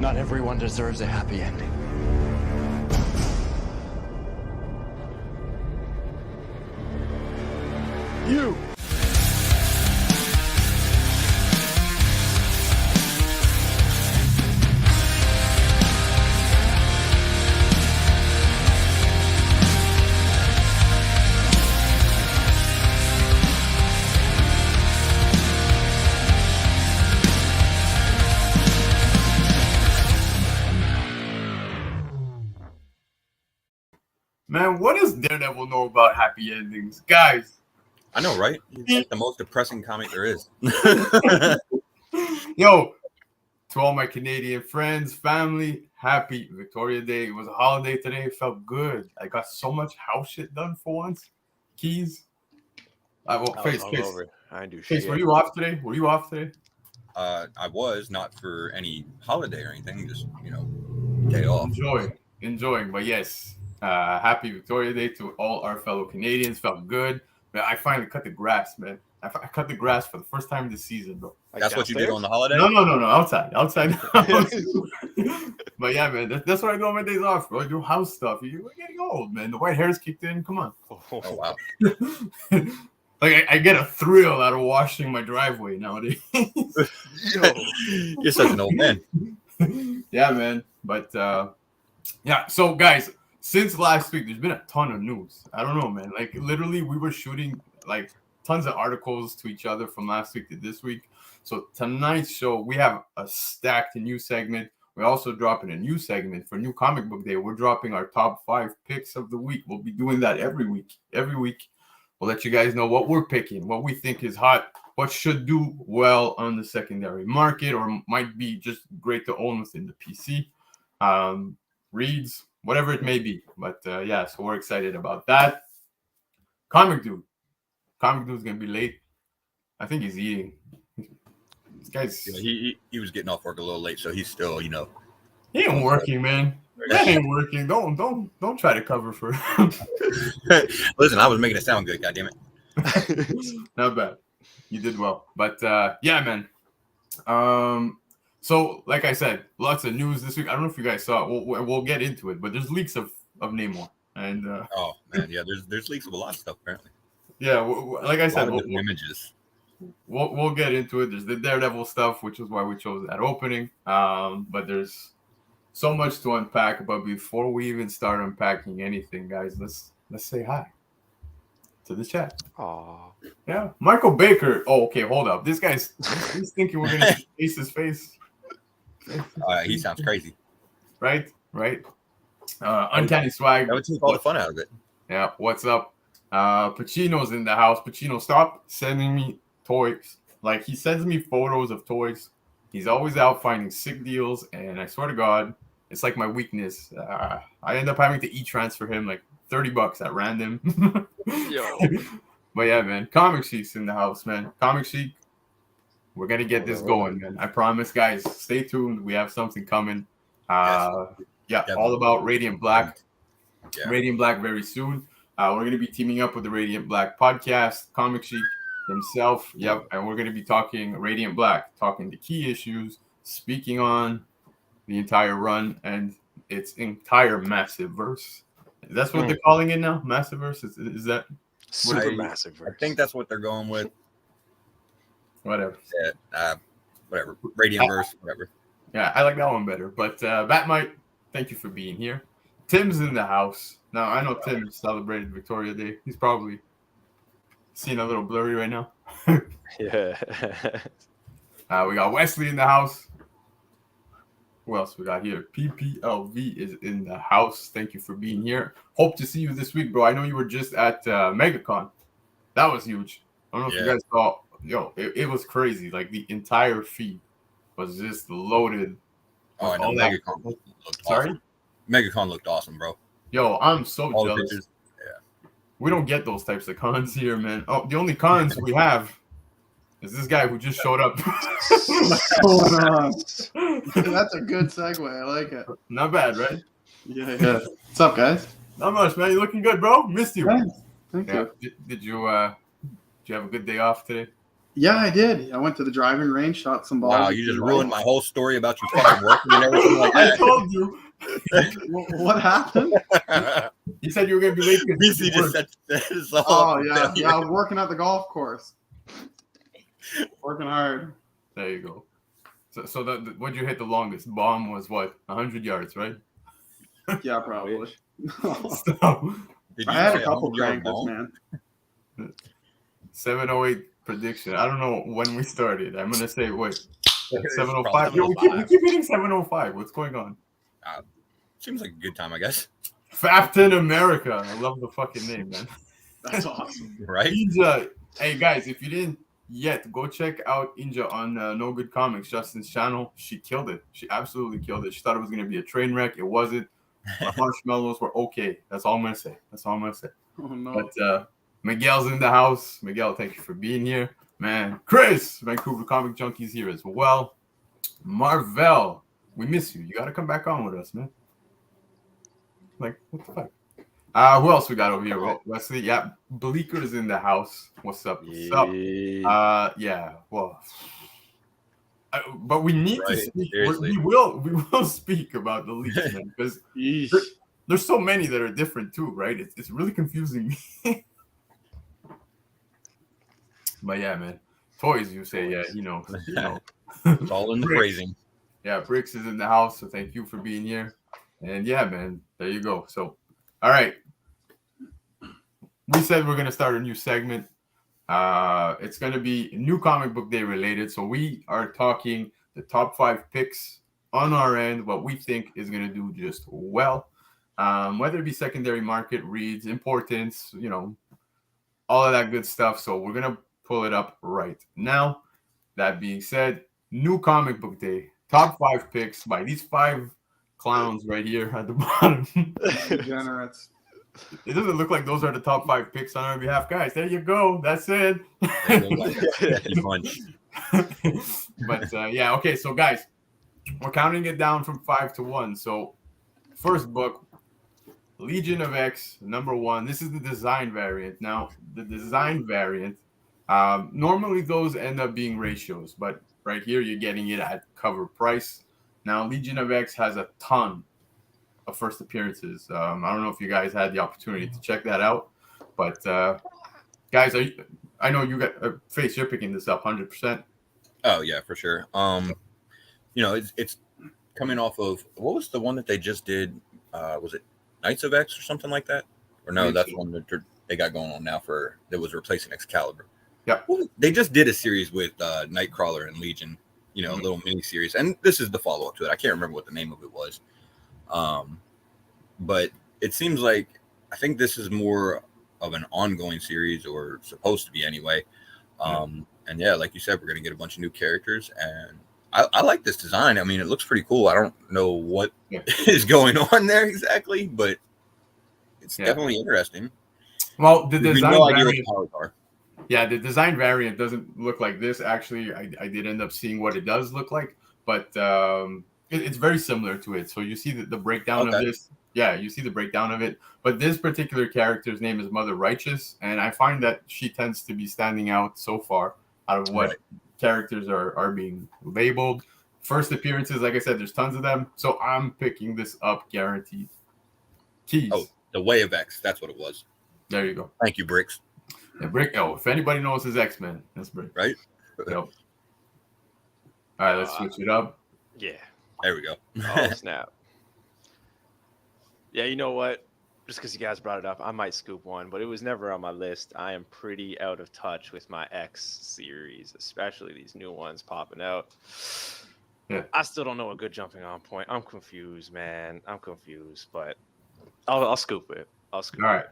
Not everyone deserves a happy ending. You! Man, what does Daredevil know about happy endings? Guys. I know, right? It's like the most depressing comic there is. Yo, to all my Canadian friends, family, happy Victoria Day. It was a holiday today. It felt good. I got so much house shit done for once. Keys. Face. I didn't do Face, shit. were you off today? Were you off today? I was not for any holiday or anything, just day off. Enjoying. But yes, happy Victoria Day to all our fellow Canadians. Felt good. Man, I finally cut the grass, man. I cut the grass for the first time this season, bro. That's what you did on the holiday? No. Outside. But yeah, man, that's what I do on my days off, bro. I do house stuff. We're getting old, man. The white hair's kicked in. Come on. Oh wow. Like I get a thrill out of washing my driveway nowadays. You're such an old man. Yeah, man. But yeah. So guys, since last week, there's been a ton of news. I don't know, man. Like literally, we were shooting like tons of articles to each other from last week to this week. So tonight's show, we have a stacked new segment. We're also dropping a new segment for New Comic Book Day. We're dropping our top 5 picks of the week. We'll be doing that every week. We'll let you guys know what we're picking, what we think is hot, what should do well on the secondary market, or might be just great to own within the PC. Reads, whatever it may be. But yeah, so we're excited about that. Comic.Dood. Comic.Dood's going to be late. I think he's eating. This guy's... Yeah, he was getting off work a little late, so he's still, He ain't working, man. That ain't working. Don't try to cover for him. Listen, I was making it sound good, goddammit. Not bad. You did well. But yeah, man. So like I said, lots of news this week. I don't know if you guys saw it. We'll get into it, but there's leaks of Namor. And oh man, yeah, there's leaks of a lot of stuff apparently. Yeah, like I said, images. We'll get into it. There's the Daredevil stuff, which is why we chose that opening. But there's so much to unpack. But before we even start unpacking anything, guys, let's say hi to the chat. Aww. Yeah, Michael Baker. Oh, okay, hold up. This guy's he's thinking we're gonna face his face. He sounds crazy. Right. Uncanny swag. That would take all the fun out of it. Yeah. What's up? Pacino's in the house. Pacino, stop sending me toys. Like he sends me photos of toys. He's always out finding sick deals, and I swear to God, it's like my weakness. I end up having to e-transfer him like $30 at random. Yo. But yeah, man, Comic Sheik's in the house, man. Comic Sheik, we're gonna get this going, man. I promise, guys. Stay tuned. We have something coming. Yeah, definitely. All about Radiant Blakk. Yeah. Radiant Blakk very soon. We're going to be teaming up with the Radiant Blakk podcast, Comic Sheik himself. Yep. And we're going to be talking Radiant Blakk, talking the key issues, speaking on the entire run and its entire massive verse. That's what they're calling it now? Massive verse? Is that? Super massive verse. I think that's what they're going with. Whatever. Yeah, whatever. Radiant verse, whatever. Yeah, I like that one better. But Batmite, thank you for being here. Tim's in the house. Now, I know Tim celebrated Victoria Day. He's probably seeing a little blurry right now. Yeah. We got Wesley in the house. Who else we got here? PPLV is in the house. Thank you for being here. Hope to see you this week, bro. I know you were just at MegaCon. That was huge. I don't know if you guys saw. Yo, it was crazy. Like, the entire feed was just loaded. Oh, I know. MegaCon looked awesome. MegaCon looked awesome, bro. Yo, I'm so jealous. Yeah. We don't get those types of cons here, man. Oh, the only cons we have is this guy who just showed up. What's going on? That's a good segue. I like it. Not bad, right? Yeah. What's up, guys? Not much, man. You looking good, bro? Missed you. Thank you. Did you have a good day off today? Yeah, I did. I went to the driving range, shot some balls. Wow, you just ruined my whole story about you fucking working and everything like I that. told you. What happened? You said you were gonna be late. BC just set this all Oh up. yeah, yeah. I was working at the golf course, working hard. There you go. So what'd you hit the longest? Bomb was what? 100 yards, right? Yeah, probably. So, Did I you had say a couple 100-yard crankers, bomb? man. 7:08 prediction. I don't know when we started. I'm gonna say wait. It's 7:05. probably Yo, we keep hitting 7:05. What's going on? Seems like a good time, I guess. Captain America. I love the fucking name, man. That's awesome. Right? Inja. Hey guys, if you didn't yet, go check out Inja on No Good Comics, Justin's channel. She killed it. She absolutely killed it. She thought it was gonna be a train wreck. It wasn't. The marshmallows were okay. That's all I'm gonna say. Oh no. But Miguel's in the house. Miguel, thank you for being here, man. Chris, Vancouver Comic Junkies here as well. Marvel, we miss you. You gotta come back on with us, man. Like, what the fuck? Who else we got over here? Wesley, yeah. Bleaker is in the house. What's up? What's up? Yeah. Well, but we need to speak. We will speak about the leaks, man, because there's so many that are different too, right? It's really confusing me. But yeah, man. Toys, you say, yeah, you know. It's all in the phrasing. Yeah, Bricks is in the house, so thank you for being here. And yeah, man, there you go. So, all right. We said we're going to start a new segment. It's going to be new comic book day related. So we are talking the top 5 picks on our end, what we think is going to do just well. Whether it be secondary market, reads, importance, all of that good stuff. So we're going to pull it up right now. That being said, new comic book day, top 5 picks by these 5 clowns right here at the bottom. Degenerates. It doesn't look like those are the top 5 picks on our behalf, guys. There you go. That's it. But yeah, okay. So guys, we're counting it down from 5 to 1. So first book, Legion of X, number 1. This is the design variant. Now, the design variant, normally those end up being ratios, but right here you're getting it at cover price. Now, Legion of X has a ton of first appearances. I don't know if you guys had the opportunity to check that out, but guys, I know you got Face. You're picking this up 100%. Oh yeah, for sure. It's coming off of, what was the one that they just did? Was it Knights of X or something like that? Or no, that's one that they got going on now that was replacing Excalibur. Yeah, well, they just did a series with Nightcrawler and Legion. A little mini series, and this is the follow up to it. I can't remember what the name of it was. But it seems like, I think this is more of an ongoing series, or supposed to be anyway. And yeah, like you said, we're going to get a bunch of new characters, and I like this design. I mean, it looks pretty cool. I don't know what is going on there exactly, but it's definitely interesting. Well, the design no idea what the powers are. Yeah, the design variant doesn't look like this. Actually, I did end up seeing what it does look like, but it's very similar to it. So you see the breakdown of this. Yeah, you see the breakdown of it. But this particular character's name is Mother Righteous, and I find that she tends to be standing out so far out of what characters are being labeled. First appearances, like I said, there's tons of them. So I'm picking this up guaranteed. Keys. Oh, the Way of X. That's what it was. There you go. Thank you, Bricks. Yeah, Brick. Oh, if anybody knows his X-Men, that's Brick. Right? Yep. All right, let's switch it up. Yeah. There we go. Oh, snap. Yeah, you know what? Just because you guys brought it up, I might scoop one, but it was never on my list. I am pretty out of touch with my X series, especially these new ones popping out. Yeah. I still don't know a good jumping on point. I'm confused, man. I'm confused, but I'll scoop it. All right.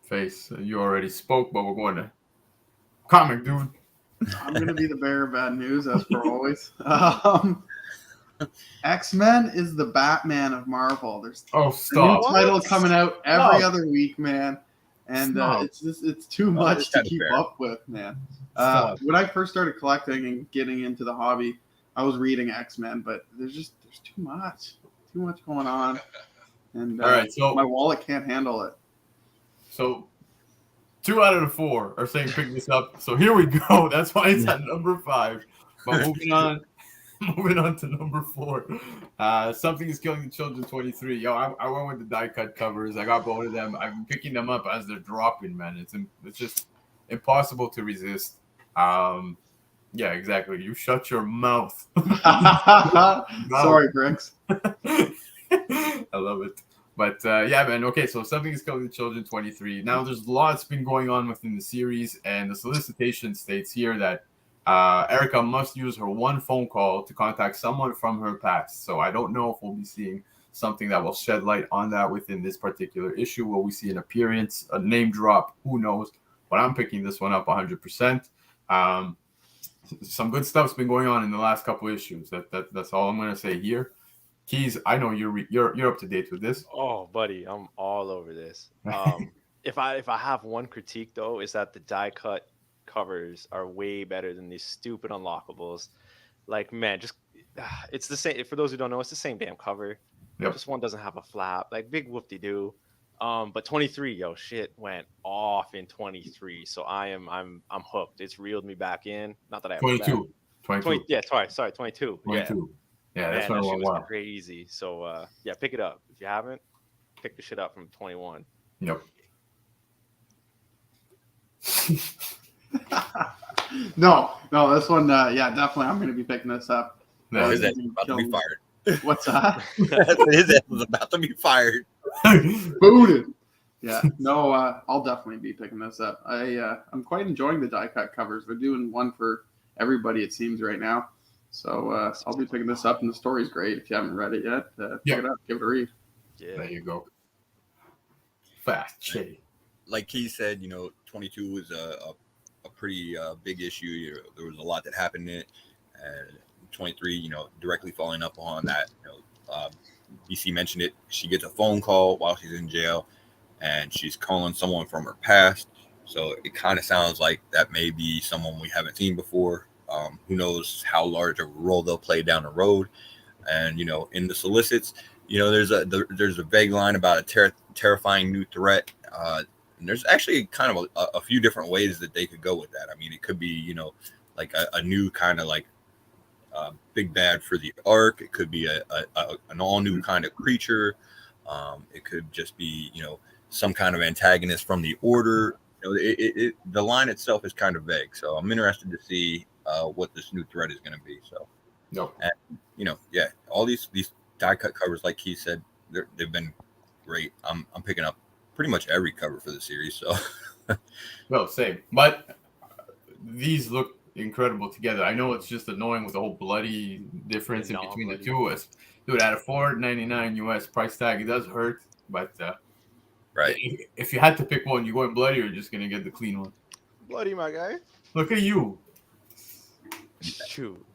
Face, you already spoke, but we're going to Comic.Dood. I'm going to be the bearer of bad news, as per always. X-Men is the Batman of Marvel. There's a new title coming out every other week, man. And it's too much to keep up with, man. When I first started collecting and getting into the hobby, I was reading X-Men, but there's too much going on. And all right, so my wallet can't handle it. So 2 out of the 4 are saying pick this up. So here we go. That's why it's at number 5. But moving on to number 4. Something is Killing the Children 23. Yo, I went with the die cut covers. I got both of them. I'm picking them up as they're dropping, man. It's just impossible to resist. Yeah, exactly. You shut your mouth. Sorry, Bricks. I love it. But yeah, man. Okay, so Something is Killing the Children 23. Now, there's lots been going on within the series, and the solicitation states here that Erica must use her one phone call to contact someone from her past. So I don't know if we'll be seeing something that will shed light on that within this particular issue. Will we see an appearance, a name drop? Who knows? But I'm picking this one up 100%. Some good stuff's been going on in the last couple issues. That's all I'm gonna say here. Keys, I know you're up to date with this. Oh, buddy, I'm all over this. If I have one critique though, is that the die cut covers are way better than these stupid unlockables. Like, man, just it's the same. For those who don't know, it's the same damn cover. Yep. Just one doesn't have a flap. Like, big whoop-de-doo. But 23, yo, shit went off in 23. So I'm hooked. It's reeled me back in. Not that I have 22. 22. Yeah, sorry, 22. 22. Yeah, that's man, that shit was wild. crazy. So yeah, pick it up. If you haven't, pick the shit up from 21. Yep. No, this one, yeah, definitely. I'm going to be picking this up. No, his ass is about to be fired. What's that? His ass was about to be fired. Booted. Yeah, no, I'll definitely be picking this up. I'm quite enjoying the die cut covers. They're doing one for everybody, it seems, right now. So I'll be picking this up, and the story's great. If you haven't read it yet, pick it up, give it a read. Yeah, there you go. Fast Chitty. Like he said, 22 was a pretty big issue. There was a lot that happened in it, and 23, directly following up on that. BC mentioned it. She gets a phone call while she's in jail, and she's calling someone from her past. So it kind of sounds like that may be someone we haven't seen before. Who knows how large a role they'll play down the road. And in the solicits, there's a vague line about a terrifying new threat. And there's actually kind of a few different ways that they could go with that. I mean, it could be like a new kind of like big bad for the arc. It could be an all new kind of creature. It could just be some kind of antagonist from the Order. The line itself is kind of vague. So I'm interested to see what this new threat is going to be. So, and, yeah, all these die cut covers, like he said, they've been great. I'm picking up pretty much every cover for the series. So, well, same. But these look incredible together. I know it's just annoying with the whole bloody difference in between the two. Dude, at a $4.99 US price tag, it does hurt. But right, if you had to pick one, you going bloody or just gonna get the clean one? Bloody, my guy. Look at you. Shoot.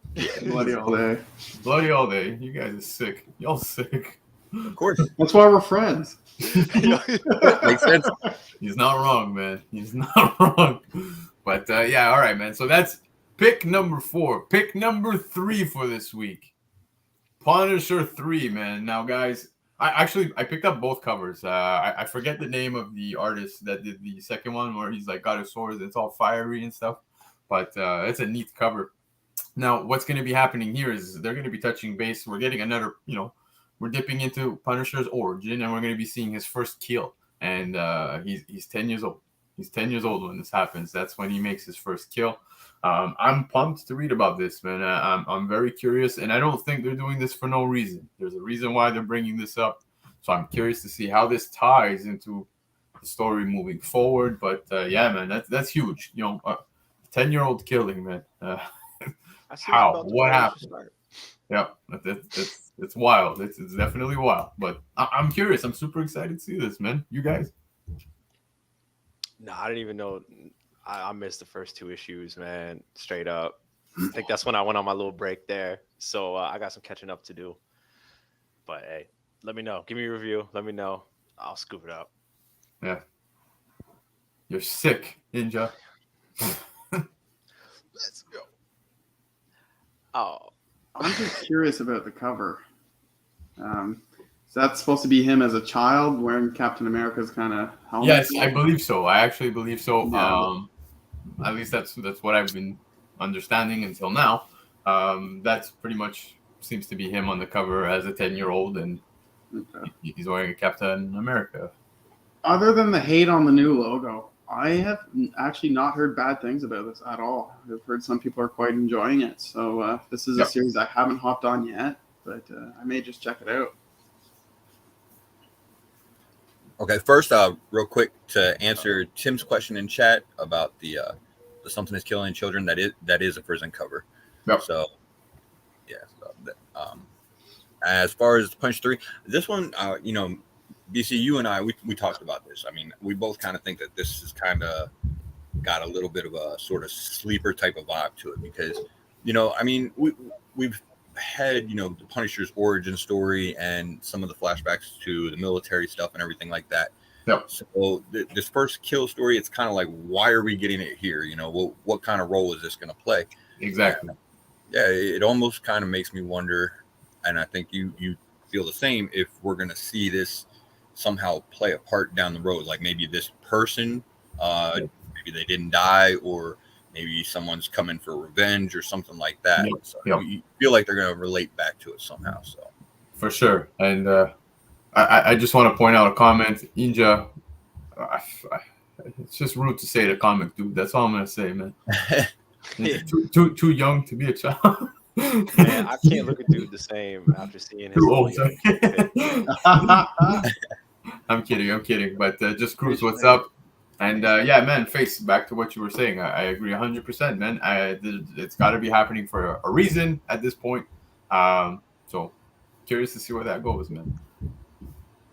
Bloody all day. Bloody all day. You guys are sick. Y'all sick. Of course. That's why we're friends. Makes sense. He's not wrong, man. He's not wrong. But yeah, all right, man. So that's pick number 4. Pick number 3 for this week. Punisher 3, man. Now, guys, I picked up both covers. I forget the name of the artist that did the second one where he's like got his sword. It's all fiery and stuff. But it's a neat cover. Now, what's going to be happening here is they're going to be touching base. We're getting another, we're dipping into Punisher's origin, and we're going to be seeing his first kill. And he's 10 years old. He's 10 years old when this happens. That's when he makes his first kill. I'm pumped to read about this, man. I'm very curious, and I don't think they're doing this for no reason. There's a reason why they're bringing this up. So I'm curious to see how this ties into the story moving forward. But yeah, man, that's huge. 10-year-old killing, man. How? What happened? Yeah, it's wild. It's definitely wild. But I'm curious. I'm super excited to see this, man. You guys? No, I didn't even know. I missed the first 2 issues, man. Straight up. I think that's when I went on my little break there. So I got some catching up to do. But hey, let me know. Give me a review. Let me know. I'll scoop it up. Yeah. You're sick, Ninja. Let's go. Oh, I'm just curious about the cover. that supposed to be him as a child wearing Captain America's kind of helmet? Yes, I believe so. I actually believe so. Yeah. At least that's what I've been understanding until now. That's pretty much seems to be him on the cover as a 10-year-old, and he's wearing a Captain America. Other than the hate on the new logo, I have actually not heard bad things about this at all. I've heard some people are quite enjoying it. So this is a series I haven't hopped on yet, but I may just check it out. Okay, first, real quick to answer Tim's question in chat about the Something is Killing Children. That is a prison cover. Yep. So, yeah. As far as Punch 3, this one, BC, you and I, we talked about this. I mean, we both kind of think that this is kind of got a little bit of a sort of sleeper type of vibe to it because, I mean, we've had, the Punisher's origin story and some of the flashbacks to the military stuff and everything like that. Yep. So this first kill story, it's kind of like, why are we getting it here? What kind of role is this going to play? Exactly. Yeah, it almost kind of makes me wonder, and I think you feel the same, if we're going to see this somehow play a part down the road, like maybe this person, maybe they didn't die, or maybe someone's coming for revenge or something like that. Yep. So you feel like they're going to relate back to it somehow. So for sure. And I just want to point out a comment, Inja. It's just rude to say the Comic.Dood. That's all I'm gonna say, man. Too young to be a child. Man, I can't look at Dude the same after seeing his. Too old. I'm kidding. But just Cruz, what's up? And yeah, man, Face, back to what you were saying. I agree 100%, man. It's got to be happening for a reason at this point. So curious to see where that goes, man.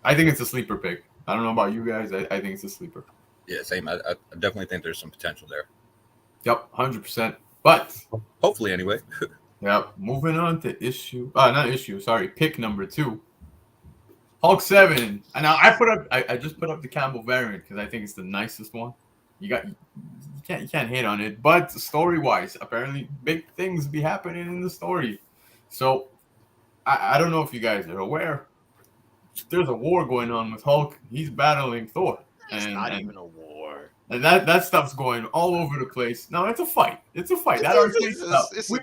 I think it's a sleeper pick. I don't know about you guys. I think it's a sleeper. Yeah, same. I definitely think there's some potential there. Yep, 100%. But hopefully, anyway. Yep. Moving on to pick number 2. Hulk 7. And now I just put up the Campbell variant because I think it's the nicest one. You can't hate on it. But story wise, apparently big things be happening in the story. So I don't know if you guys are aware. There's a war going on with Hulk. He's battling Thor. It's not even a war. And that stuff's going all over the place. No, it's a fight. It's a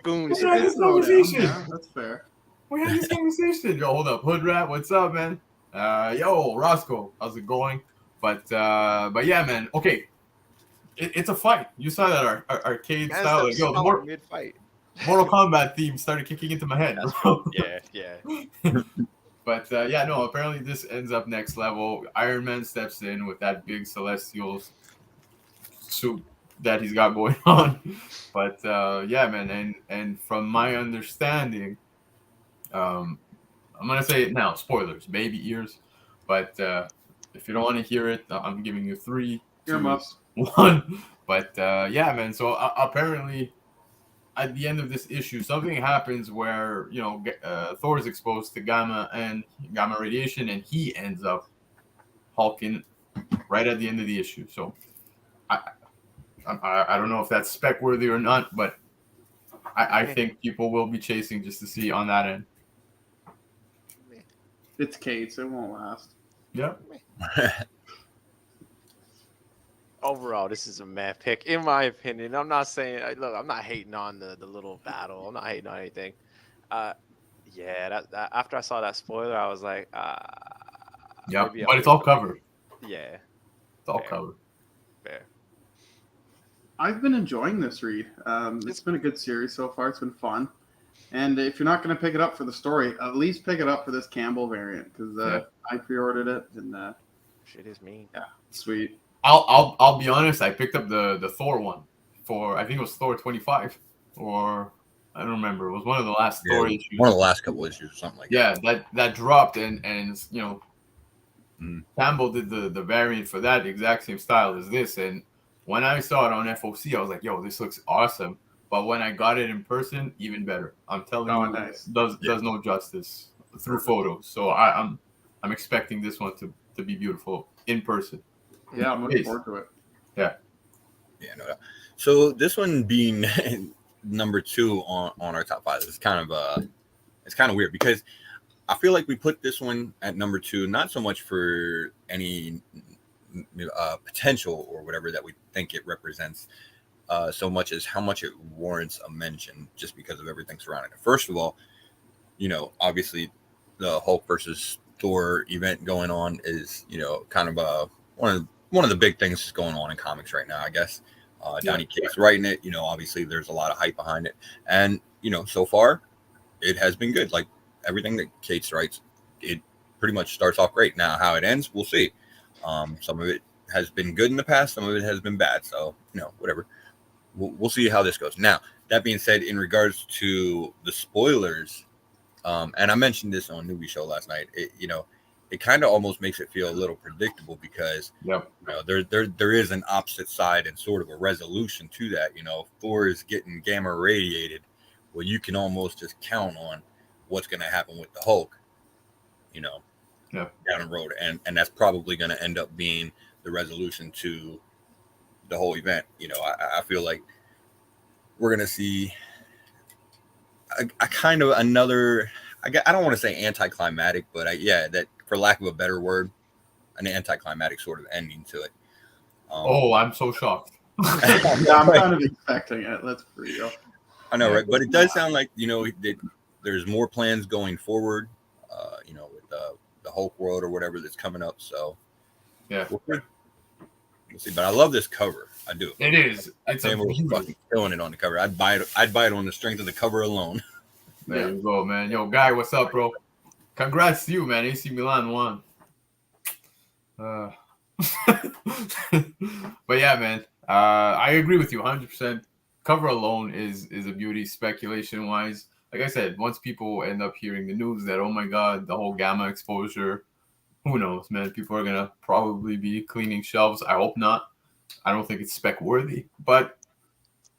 goon. We had this conversation. Yeah, that's fair. We had this conversation. Yo, hold up. Hood Rat, what's up, man? Yo, Roscoe, how's it going? But yeah, man. Okay, it's a fight. You saw that arcade style. Like, yo, mid-fight. Mortal Kombat theme started kicking into my head. Yeah. But yeah, no. Apparently, this ends up next level. Iron Man steps in with that big Celestial suit that he's got going on. But yeah, man. And from my understanding, I'm gonna say it now. Spoilers, baby ears. But if you don't want to hear it, I'm giving you 3, 2, 1. But yeah, man. So apparently, at the end of this issue, something happens where Thor is exposed to gamma radiation, and he ends up hulking right at the end of the issue. So I don't know if that's spec worthy or not, but I think people will be chasing just to see on that end. It's Kate, so it won't last. Yep. Overall, this is a meh pick, in my opinion. I'm not saying, look, I'm not hating on the little battle. I'm not hating on anything. Yeah, that after I saw that spoiler, I was like, yeah, but it's all covered. Yeah, it's all covered. Fair. I've been enjoying this read. It's been a good series so far. It's been fun. And if you're not going to pick it up for the story, at least pick it up for this Campbell variant because I pre-ordered it and shit is mean. Yeah, sweet. I'll be honest. I picked up the Thor one for, I think it was Thor 25, or I don't remember. It was one of the last Thor issues. One of the last couple issues, or something like that. Yeah, that dropped, and Campbell did the variant for that exact same style as this. And when I saw it on FOC, I was like, yo, this looks awesome. But when I got it in person, even better. I'm telling you, nice. does no justice through photos. So I'm expecting this one to be beautiful in person. Yeah, I'm looking forward to it. Yeah, no doubt. So this one being number 2 on our top 5 is kind of weird because I feel like we put this one at number 2, not so much for any potential or whatever that we think it represents, so much as how much it warrants a mention just because of everything surrounding it. First of all, obviously the Hulk versus Thor event going on is, kind of one of the big things going on in comics right now, I guess. Donny Cates writing it, obviously there's a lot of hype behind it. And, so far it has been good. Like everything that Cates writes, it pretty much starts off great. Now, how it ends, we'll see. Some of it has been good in the past. Some of it has been bad. So, whatever. We'll see how this goes. Now, that being said, in regards to the spoilers, and I mentioned this on Newbie Show last night, it kind of almost makes it feel a little predictable because there is an opposite side and sort of a resolution to that. Thor is getting gamma radiated. Well, you can almost just count on what's going to happen with the Hulk, down the road. And that's probably going to end up being the resolution to the whole event. I feel like we're going to see a kind of another, I don't want to say anticlimactic, but that, for lack of a better word, an anticlimactic sort of ending to it. I'm so shocked. I'm kind of expecting it. Let's be real. I know, right? But it does sound like, that there's more plans going forward, with the Hulk world or whatever that's coming up. So, we'll see. But I love this cover. I do. It is. It's fucking killing it on the cover. I'd buy it on the strength of the cover alone. There you go, man. Yo, Guy, what's up, bro? Congrats to you, man. AC Milan won. But yeah, man. I agree with you 100%. Cover alone is a beauty, speculation wise. Like I said, once people end up hearing the news that, oh my God, the whole gamma exposure, who knows, man? People are gonna probably be cleaning shelves. I hope not. I don't think it's spec worthy, but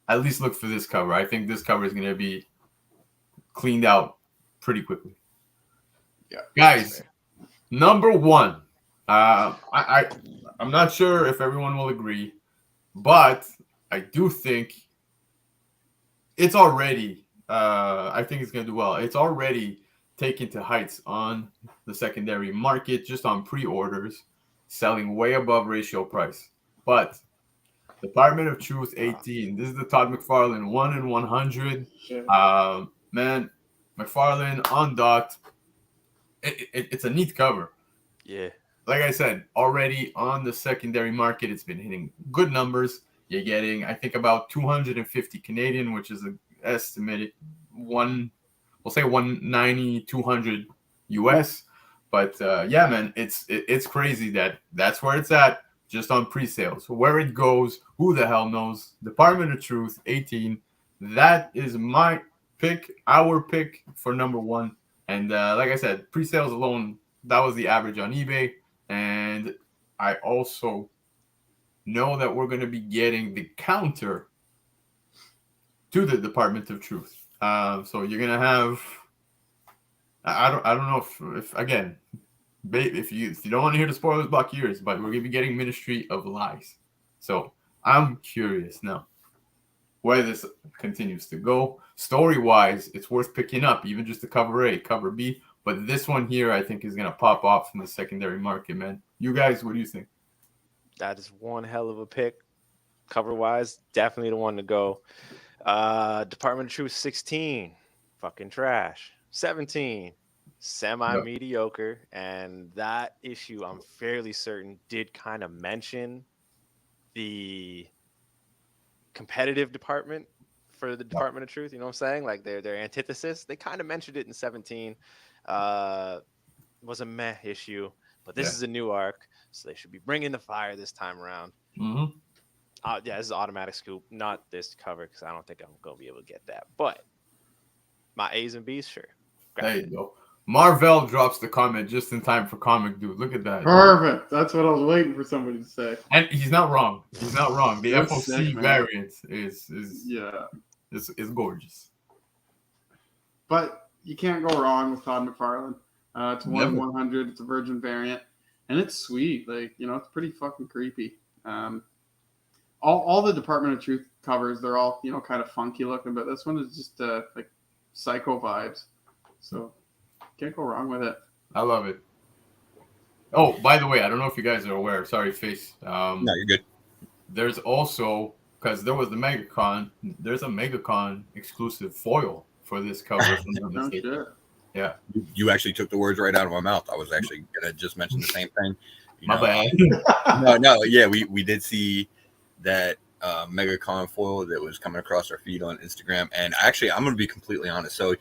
at least look for this cover. I think this cover is gonna be cleaned out pretty quickly. Yeah, guys. Number 1. I'm not sure if everyone will agree, but I do think it's already. I think it's gonna do well. It's already taken to heights on the secondary market, just on pre-orders, selling way above ratio price. But Department of Truth 18. This is the Todd McFarlane 1 in 100. Man, McFarlane undocked. It's a neat cover. Yeah. Like I said, already on the secondary market, it's been hitting good numbers. You're getting, I think, about 250 Canadian, which is an estimated we'll say 190, 200 US. But yeah, man, it's crazy that's where it's at, just on pre-sales. Where it goes, who the hell knows? Department of Truth 18. That is my pick, our pick for number 1. And like I said, pre-sales alone, that was the average on eBay. And I also know that we're going to be getting the counter to the Department of Truth. So you're going to have, I don't know if again, if you don't want to hear the spoilers, block yours, but we're going to be getting Ministry of Lies. So I'm curious now where this continues to go. Story-wise, it's worth picking up, even just the cover A, cover B. But this one here, I think, is going to pop off from the secondary market, man. You guys, what do you think? That is one hell of a pick. Cover-wise, definitely the one to go. Department of Truth 16, fucking trash. 17, semi-mediocre. And that issue, I'm fairly certain, did kind of mention the competitive department for the Department of Truth. You know what I'm saying? Like their antithesis. They kind of mentioned it in 17. Was a meh issue, but this is a new arc, so they should be bringing the fire this time around. Mm-hmm. Yeah, this is automatic scoop, not this cover, because I don't think I'm gonna be able to get that. But my A's and B's, sure. There you go. Marvel drops the comment just in time for Comic.Dood. Look at that. Perfect. That's what I was waiting for somebody to say. And he's not wrong. He's not wrong. The That's FOC sick, variant is gorgeous. But you can't go wrong with Todd McFarlane. It's 1 in 100. It's a Virgin variant, and it's sweet. Like, it's pretty fucking creepy. All the Department of Truth covers, they're all kind of funky looking, but this one is just like psycho vibes. So Can't go wrong with it. I love it. Oh, by the way, I don't know if you guys are aware. Sorry, Face. No, you're good. There's also, because there was the MegaCon, there's a MegaCon exclusive foil for this cover. Oh, shit. Yeah. You actually took the words right out of my mouth. I was actually gonna just mention the same thing. My bad. No, yeah, we did see that MegaCon foil that was coming across our feed on Instagram, and actually, I'm gonna be completely honest. So,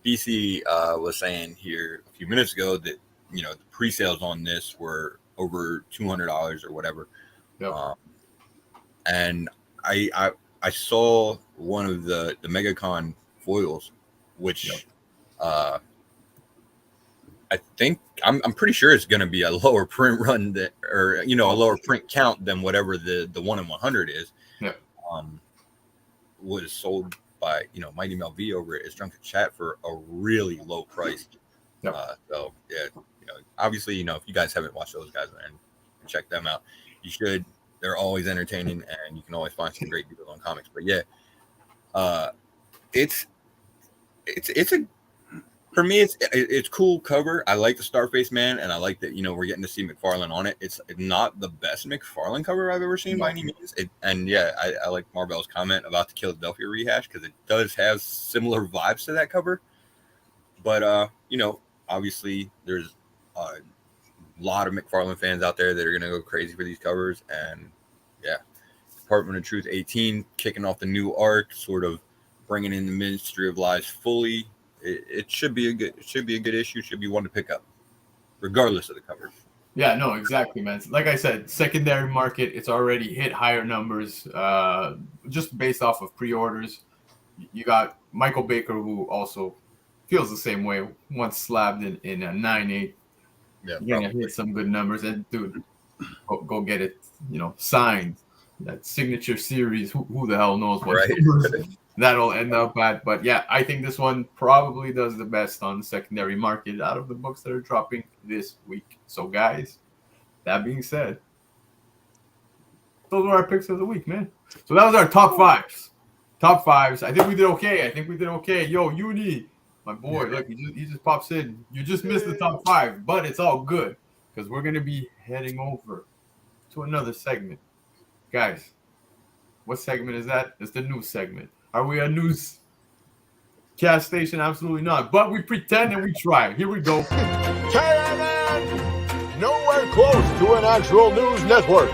BC was saying here a few minutes ago that the pre-sales on this were over $200 or whatever. Yep. And I saw one of the MegaCon foils, which I think I'm pretty sure it's going to be a lower print run a lower print count than whatever the 1 in 100 is. Yeah. Was sold by Mighty Mel V over at His Drunken Chat for a really low price. Yep. So yeah, obviously if you guys haven't watched those guys and check them out, you should. They're always entertaining, and you can always find some great deals on comics. But yeah, it's for me, it's cool cover. I like the Starface Man, and I like that we're getting to see McFarlane on it. It's not the best McFarlane cover I've ever seen by any means. I like Marvel's comment about the Philadelphia rehash because it does have similar vibes to that cover. But obviously there's a lot of McFarlane fans out there that are gonna go crazy for these covers, and yeah, Department of Truth 18 kicking off the new arc, sort of bringing in the Ministry of Lies fully. It should be a good issue. Should be one to pick up, regardless of the cover. Yeah, no, exactly, man. Like I said, secondary market, it's already hit higher numbers, just based off of pre-orders. You got Michael Baker, who also feels the same way. Once slabbed in a 9.8, you're gonna hit some good numbers. And dude, go get it, signed. That signature series. Who the hell knows what numbers that'll end up at? But yeah, I think this one probably does the best on the secondary market out of the books that are dropping this week. So guys, that being said, those were our picks of the week, man. So that was our top fives. I think we did okay. Yo, Uni, my boy, look, he just pops in. You just missed the top 5, but it's all good because we're gonna be heading over to another segment. Guys, what segment is that? It's the news segment. Are we a news cast station? Absolutely not. But we pretend and we try. Here we go. Thailand, nowhere close to an actual news network.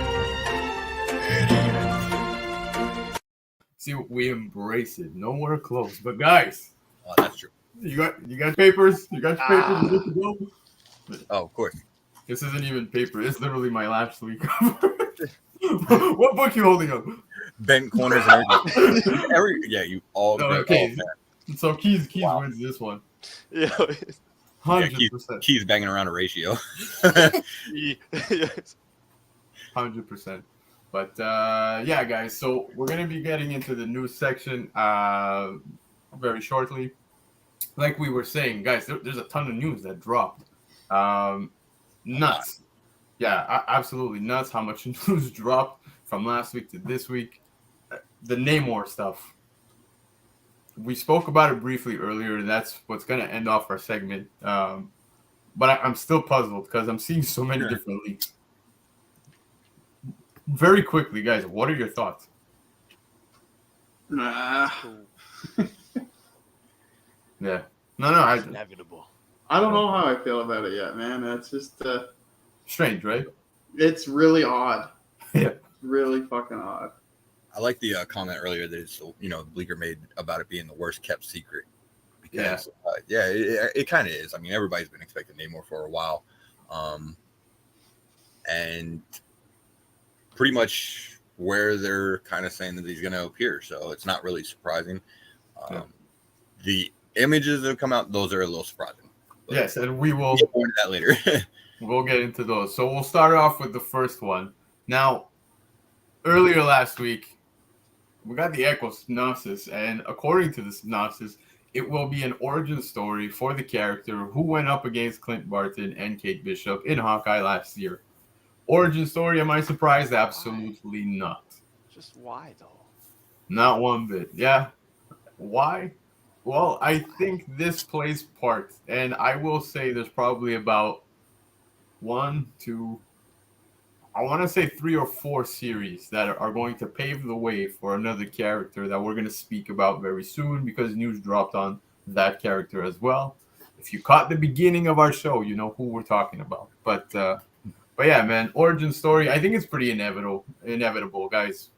See, we embrace it. Nowhere close. But guys, that's true. You got papers? You got your papers? You good to go? Oh, of course. This isn't even paper. It's literally my last week. What book you holding up? Bent corners and everything. You all. No, okay. So Keys wins this one. Yeah. 100%. Keys banging around a ratio. 100%. But yeah, guys. So we're gonna be getting into the news section very shortly. Like we were saying, guys, there's a ton of news that dropped. Nuts. Yeah, absolutely nuts how much news dropped from last week to this week. The Namor stuff. We spoke about it briefly earlier, and that's what's going to end off our segment. But I'm still puzzled because I'm seeing so many different leaks. Very quickly, guys, what are your thoughts? Nah. Yeah. No, It's inevitable. I don't know how I feel about it yet, man. It's just strange, right? It's really odd. Yeah. Really fucking odd. I like the comment earlier that it's, Bleaker made about it being the worst kept secret. Because, it kind of is. I mean, everybody's been expecting Namor for a while. And pretty much where they're kind of saying that he's going to appear. So it's not really surprising. The images that have come out, those are a little surprising. But yes, and we will get more into that later. We'll get into those. So we'll start off with the first one. Now, earlier last week, we got the Echo synopsis, and according to the synopsis, it will be an origin story for the character who went up against Clint Barton and Kate Bishop in Hawkeye last year. Origin story, am I surprised? Absolutely not. Just why, though? Not one bit. Yeah. Why? Well, I think this plays part, and I will say there's probably about one, two, I want to say 3 or 4 series that are going to pave the way for another character that we're going to speak about very soon because news dropped on that character as well. If you caught the beginning of our show, you know who we're talking about. But yeah, man, origin story. I think it's pretty inevitable, guys.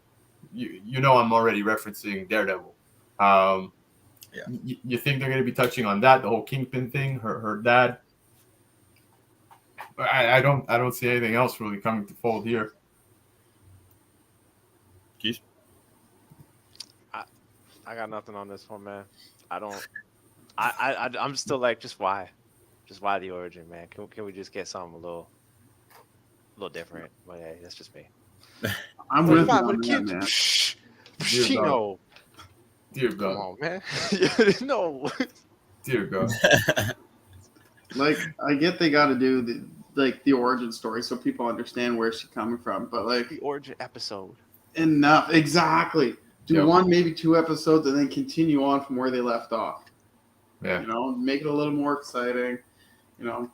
You know I'm already referencing Daredevil. Yeah. You think they're going to be touching on that, the whole Kingpin thing, her dad? I don't see anything else really coming to fold here. Keith? I got nothing on this one, man. I don't. I'm still like, just why the origin, man? Can we just get something a little different? But hey, that's just me. I'm with you on that, man. Dear God. Dear Come God. on, man. No. Dear God. Like, I get they got to do the origin story so people understand where she's coming from, but like The origin episode. enough. Exactly. Do Yep. 1, maybe 2 episodes, and then continue on from where they left off. Yeah. You know, make it a little more exciting. You know,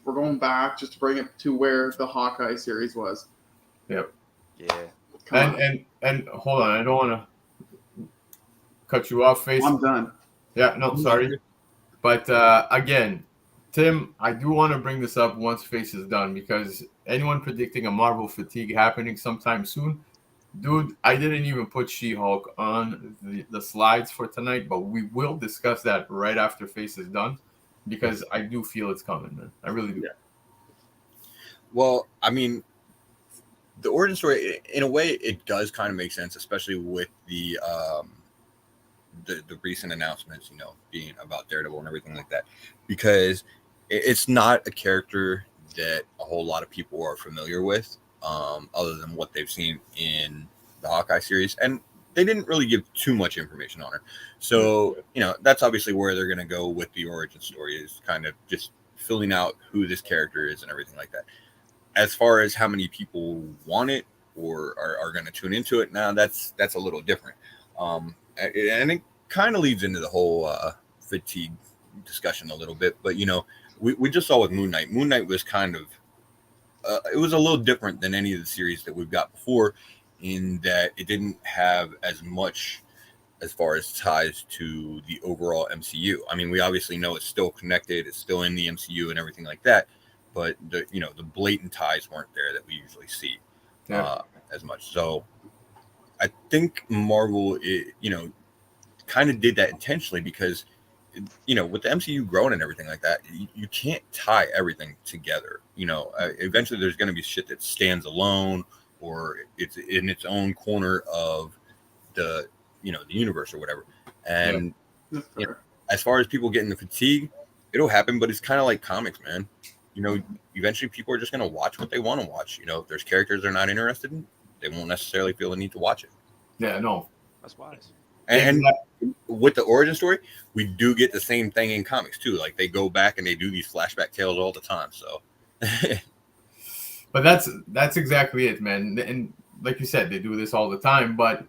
we're going back just to bring it to where the Hawkeye series was. Yep. Yeah. And hold on, I don't want to cut you off, Face. I'm done. Yeah, no, sorry. But again, Tim, I do want to bring this up once Face is done because anyone predicting a Marvel fatigue happening sometime soon, dude, I didn't even put She-Hulk on the slides for tonight, but we will discuss that right after Face is done because I do feel it's coming, man. I really do. Yeah. Well, I mean, the origin story, in a way, it does kind of make sense, especially with the recent announcements, you know, being about Daredevil and everything like that, because it's not a character that a whole lot of people are familiar with, other than what they've seen in the Hawkeye series, and they didn't really give too much information on her. So, you know, that's obviously where they're going to go with the origin story, is kind of just filling out who this character is and everything like that. As far as how many people want it or are going to tune into it, now that's a little different. And it kind of leads into the whole fatigue discussion a little bit. But, you know, we just saw with Moon Knight. Moon Knight was kind of, it was a little different than any of the series that we've got before, in that it didn't have as much as far as ties to the overall MCU. I mean, we obviously know it's still connected, it's still in the MCU and everything like that, but the blatant ties weren't there that we usually see as much. So I think Marvel, kind of did that intentionally because, you know, with the MCU growing and everything like that, you can't tie everything together. You know, eventually there's going to be shit that stands alone, or it's in its own corner of the universe or whatever. And as far as people getting the fatigue, it'll happen, but it's kind of like comics, man. You know, eventually people are just going to watch what they want to watch. You know, if there's characters they're not interested in, they won't necessarily feel the need to watch it. Yeah, no. That's wise. And with the origin story, we do get the same thing in comics too. Like, they go back and they do these flashback tales all the time. So, but that's exactly it, man. And like you said, they do this all the time. But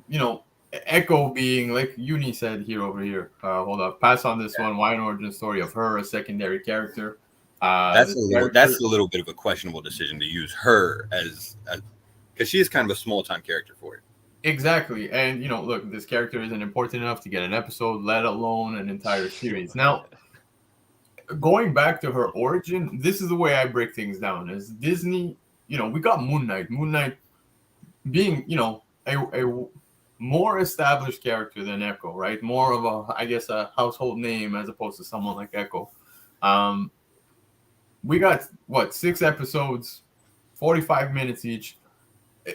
you know, Echo being, like Uni said over here. Hold up, pass on this one. Why an origin story of her, a secondary character? That's a little bit of a questionable decision to use her as because she is kind of a small time character for it. Exactly. And, you know, look, this character isn't important enough to get an episode, let alone an entire series. Now, going back to her origin, this is the way I break things down. Is Disney, you know, we got Moon Knight. Moon Knight being, you know, a more established character than Echo, right? More of a household name as opposed to someone like Echo. We got, 6 episodes, 45 minutes each.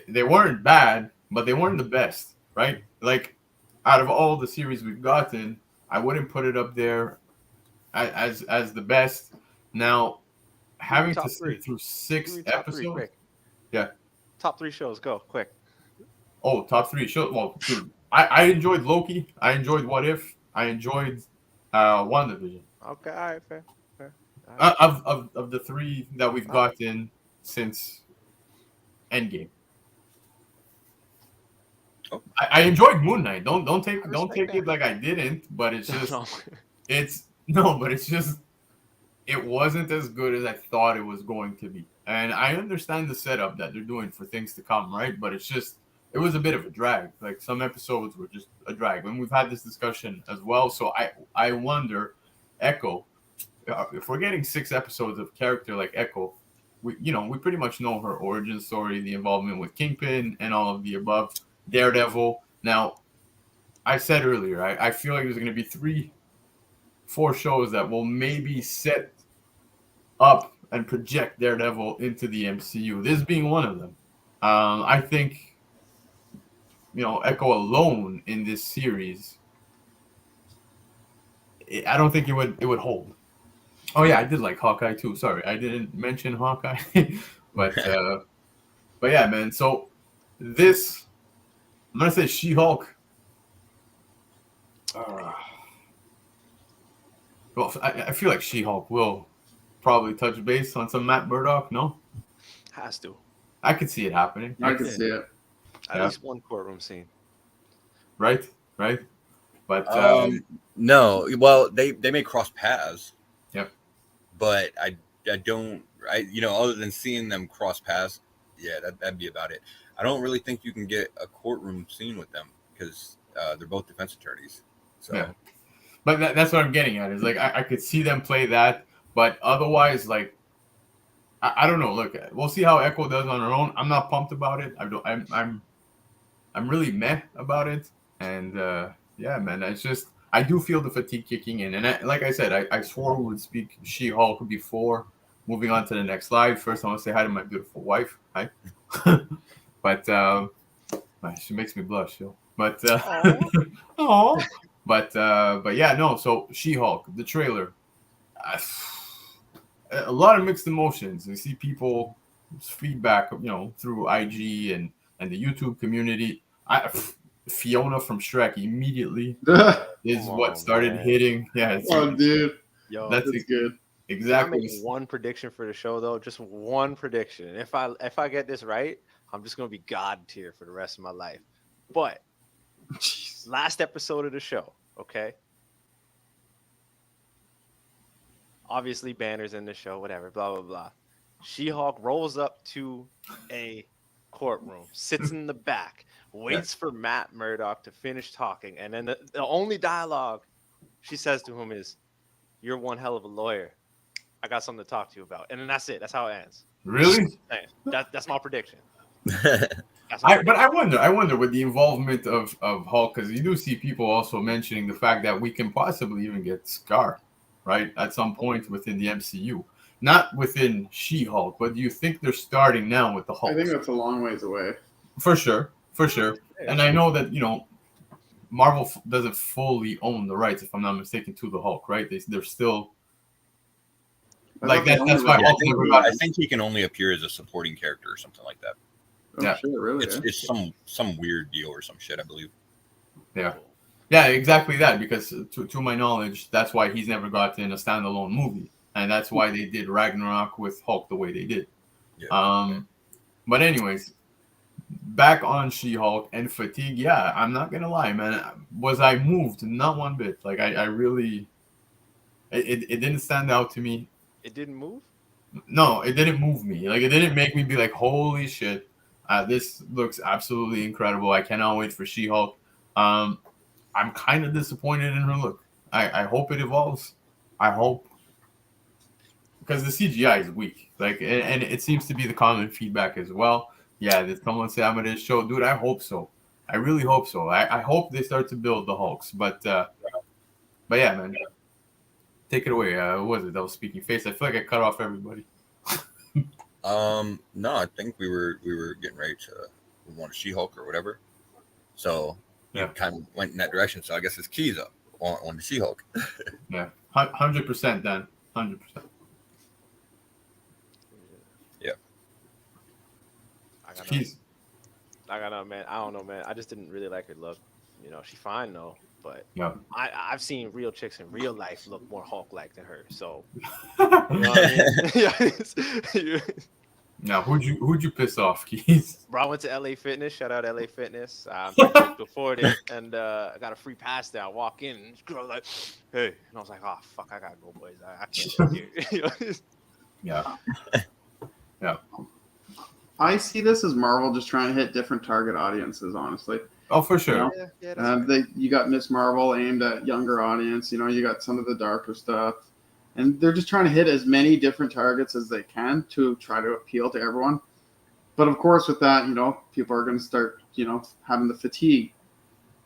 They weren't bad, but they weren't the best, right? Like, out of all the series we've gotten, I wouldn't put it up there as the best. Now, having to sit through 6 episodes. Yeah. Top 3 shows, go, quick. Oh, top 3 shows. Well, dude, I enjoyed Loki. I enjoyed What If. I enjoyed WandaVision. Okay, all right, fair. All right. Of the 3 that we've gotten since Endgame. I enjoyed Moon Knight. Don't take it like I didn't, but it's just it wasn't as good as I thought it was going to be. And I understand the setup that they're doing for things to come, right? But it was a bit of a drag. Like some episodes were just a drag. And we've had this discussion as well. So I wonder, Echo, if we're getting 6 episodes of character like Echo, we pretty much know her origin story, the involvement with Kingpin and all of the above, Daredevil. Now, I said earlier, I feel like there's going to be 3-4 shows that will maybe set up and project Daredevil into the MCU. This being one of them. I think, Echo alone in this series, I don't think it would hold. Oh yeah, I did like Hawkeye too. Sorry, I didn't mention Hawkeye, but yeah, man. So this, I'm gonna say She-Hulk. Well, I feel like She-Hulk will probably touch base on some Matt Murdock. No, has to. I could see it happening. I could see it. At least one courtroom scene. Right. But no. Well, they may cross paths. Yep. But I don't. Other than seeing them cross paths, yeah, that'd be about it. I don't really think you can get a courtroom scene with them because they're both defense attorneys. So. Yeah. But that's what I'm getting at. Is like I could see them play that, but otherwise, like I don't know. Look, we'll see how Echo does on her own. I'm not pumped about it. I'm really meh about it. And yeah, man, it's just I do feel the fatigue kicking in. And like I said, I swore we would speak She-Hulk before moving on to the next slide. First, I want to say hi to my beautiful wife. Hi. But she makes me blush, yo. But oh. But yeah, no. So She-Hulk, the trailer, a lot of mixed emotions. I see people's feedback, through IG and the YouTube community. Fiona from Shrek immediately is what started hitting. Yeah, dude, yo, that's good. Exactly. One prediction for the show though, just one prediction. If I get this right, I'm just gonna be God tier for the rest of my life. But last episode of the show, okay? Obviously, Banner's in the show, whatever, blah, blah, blah. She-Hulk rolls up to a courtroom, sits in the back, waits for Matt Murdock to finish talking, and then the only dialogue she says to him is, "You're one hell of a lawyer. I got something to talk to you about." And then that's it. That's how it ends. Really? That's my prediction. But I wonder with the involvement of Hulk, because you do see people also mentioning the fact that we can possibly even get Scar, right, at some point within the MCU. Not within She-Hulk, but do you think they're starting now with the Hulk? I think that's a long ways away. For sure. And I know that, Marvel doesn't fully own the rights, if I'm not mistaken, to the Hulk, right? They're still... Like, that's why I think he can only appear as a supporting character or something like that. Oh, yeah, shit, really? It's some weird deal or some shit, I believe. Yeah, exactly that. Because to my knowledge, that's why he's never gotten a standalone movie, and that's why they did Ragnarok with Hulk the way they did. Yeah. But anyways, back on She-Hulk and fatigue. Yeah, I'm not gonna lie, man. Was I moved? Not one bit. Like I really, it didn't stand out to me. It didn't move? No, it didn't move me. Like it didn't make me be like, holy shit. This looks absolutely incredible. I cannot wait for She-Hulk. I'm kind of disappointed in her look. I hope it evolves. I hope. Because the CGI is weak. Like, and it seems to be the common feedback as well. Yeah, did someone say I'm going to show? Dude, I hope so. I really hope so. I hope they start to build the Hulks. But yeah, man. Take it away. What was it that was speaking face? I feel like I cut off everybody. No, I think we were getting ready to want a She-Hulk or whatever. So yeah, kind of went in that direction. So I guess his key's up on the She-Hulk. Yeah, 100%, Dan. 100%. Yeah. I got no, man. I don't know, man. I just didn't really like her look. She's fine though. But yeah, I've seen real chicks in real life look more Hulk-like than her. So, you know what I mean? Now, who'd you piss off, Keith? Bro, I went to LA Fitness. Shout out LA Fitness. Before it, and I got a free pass there. I walk in, and this girl was like, "Hey," and I was like, "Oh fuck, I gotta go, boys. I can't sit here." Yeah. Yeah. I see this as Marvel just trying to hit different target audiences, honestly. Oh, for sure. You know? You got Miss Marvel aimed at younger audience. You know, you got some of the darker stuff. And they're just trying to hit as many different targets as they can to try to appeal to everyone. But of course, with that, you know, people are going to start, you know, having the fatigue.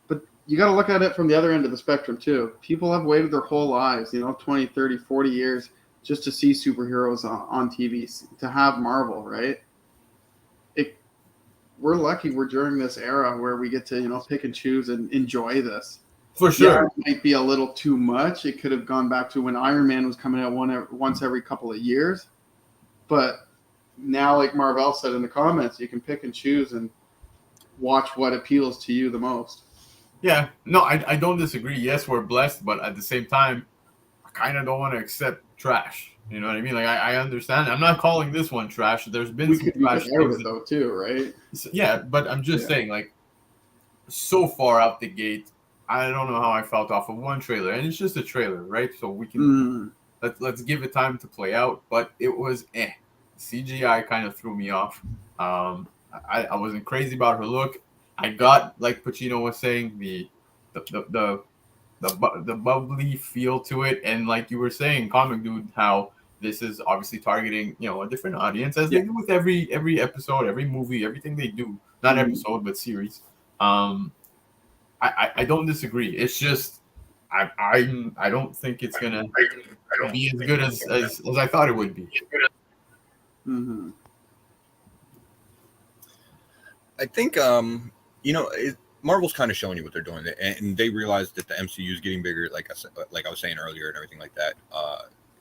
But you got to look at it from the other end of the spectrum, too. People have waited their whole lives, you know, 20, 30, 40 years just to see superheroes on TV, to have Marvel, right? We're lucky we're during this era where we get to, you know, pick and choose and enjoy this. For sure. Yeah, it might be a little too much. It could have gone back to when Iron Man was coming out once every couple of years. But now, like Marvel said in the comments, you can pick and choose and watch what appeals to you the most. Yeah. No, I don't disagree. Yes, we're blessed, but at the same time, I kind of don't want to accept trash. You know what I mean? Like, I understand. I'm not calling this one trash. There's been some trash things though, too, right? Yeah, but I'm just saying, like, so far out the gate, I don't know how I felt off of one trailer, and it's just a trailer, right? So we can let's give it time to play out. But it was CGI kind of threw me off. I wasn't crazy about her look. I got, like Pacino was saying, the bubbly feel to it, and like you were saying, Comic.Dood, how this is obviously targeting, you know, a different audience, as they do with every episode, every movie, everything they do. Not episode, but series. I don't disagree. It's just I don't think it's gonna be as good as I thought it would be. Mm-hmm. I think you know, Marvel's kind of showing you what they're doing, and they realize that the MCU is getting bigger. Like I was saying earlier, and everything like that.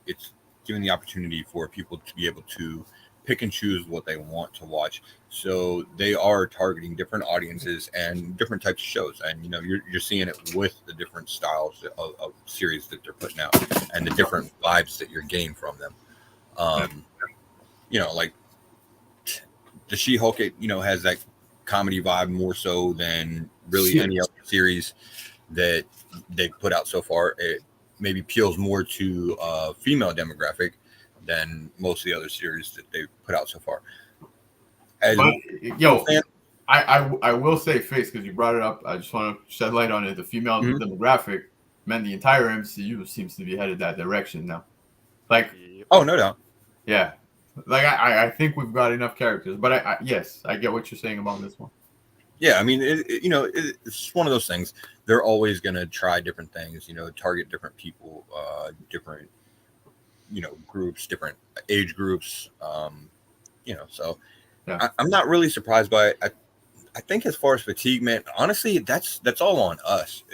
It's giving the opportunity for people to be able to pick and choose what they want to watch. So they are targeting different audiences and different types of shows. And, you know, you're seeing it with the different styles of series that they're putting out and the different vibes that you're getting from them. You know, like the She-Hulk, you know, has that comedy vibe more so than really any other series that they put out so far. It maybe appeals more to a female demographic than most of the other series that they've put out so far. I will say, Face, because you brought it up. I just want to shed light on it. The female demographic, man, the entire MCU seems to be headed that direction now. Like, oh, no doubt. Yeah. Like, I think we've got enough characters. But yes, I get what you're saying about this one. Yeah, I mean, you know, it's one of those things. They're always going to try different things, you know, target different people, different, you know, groups, different age groups, you know, so yeah. I'm not really surprised by it. I think as far as fatigue, man, honestly, that's all on us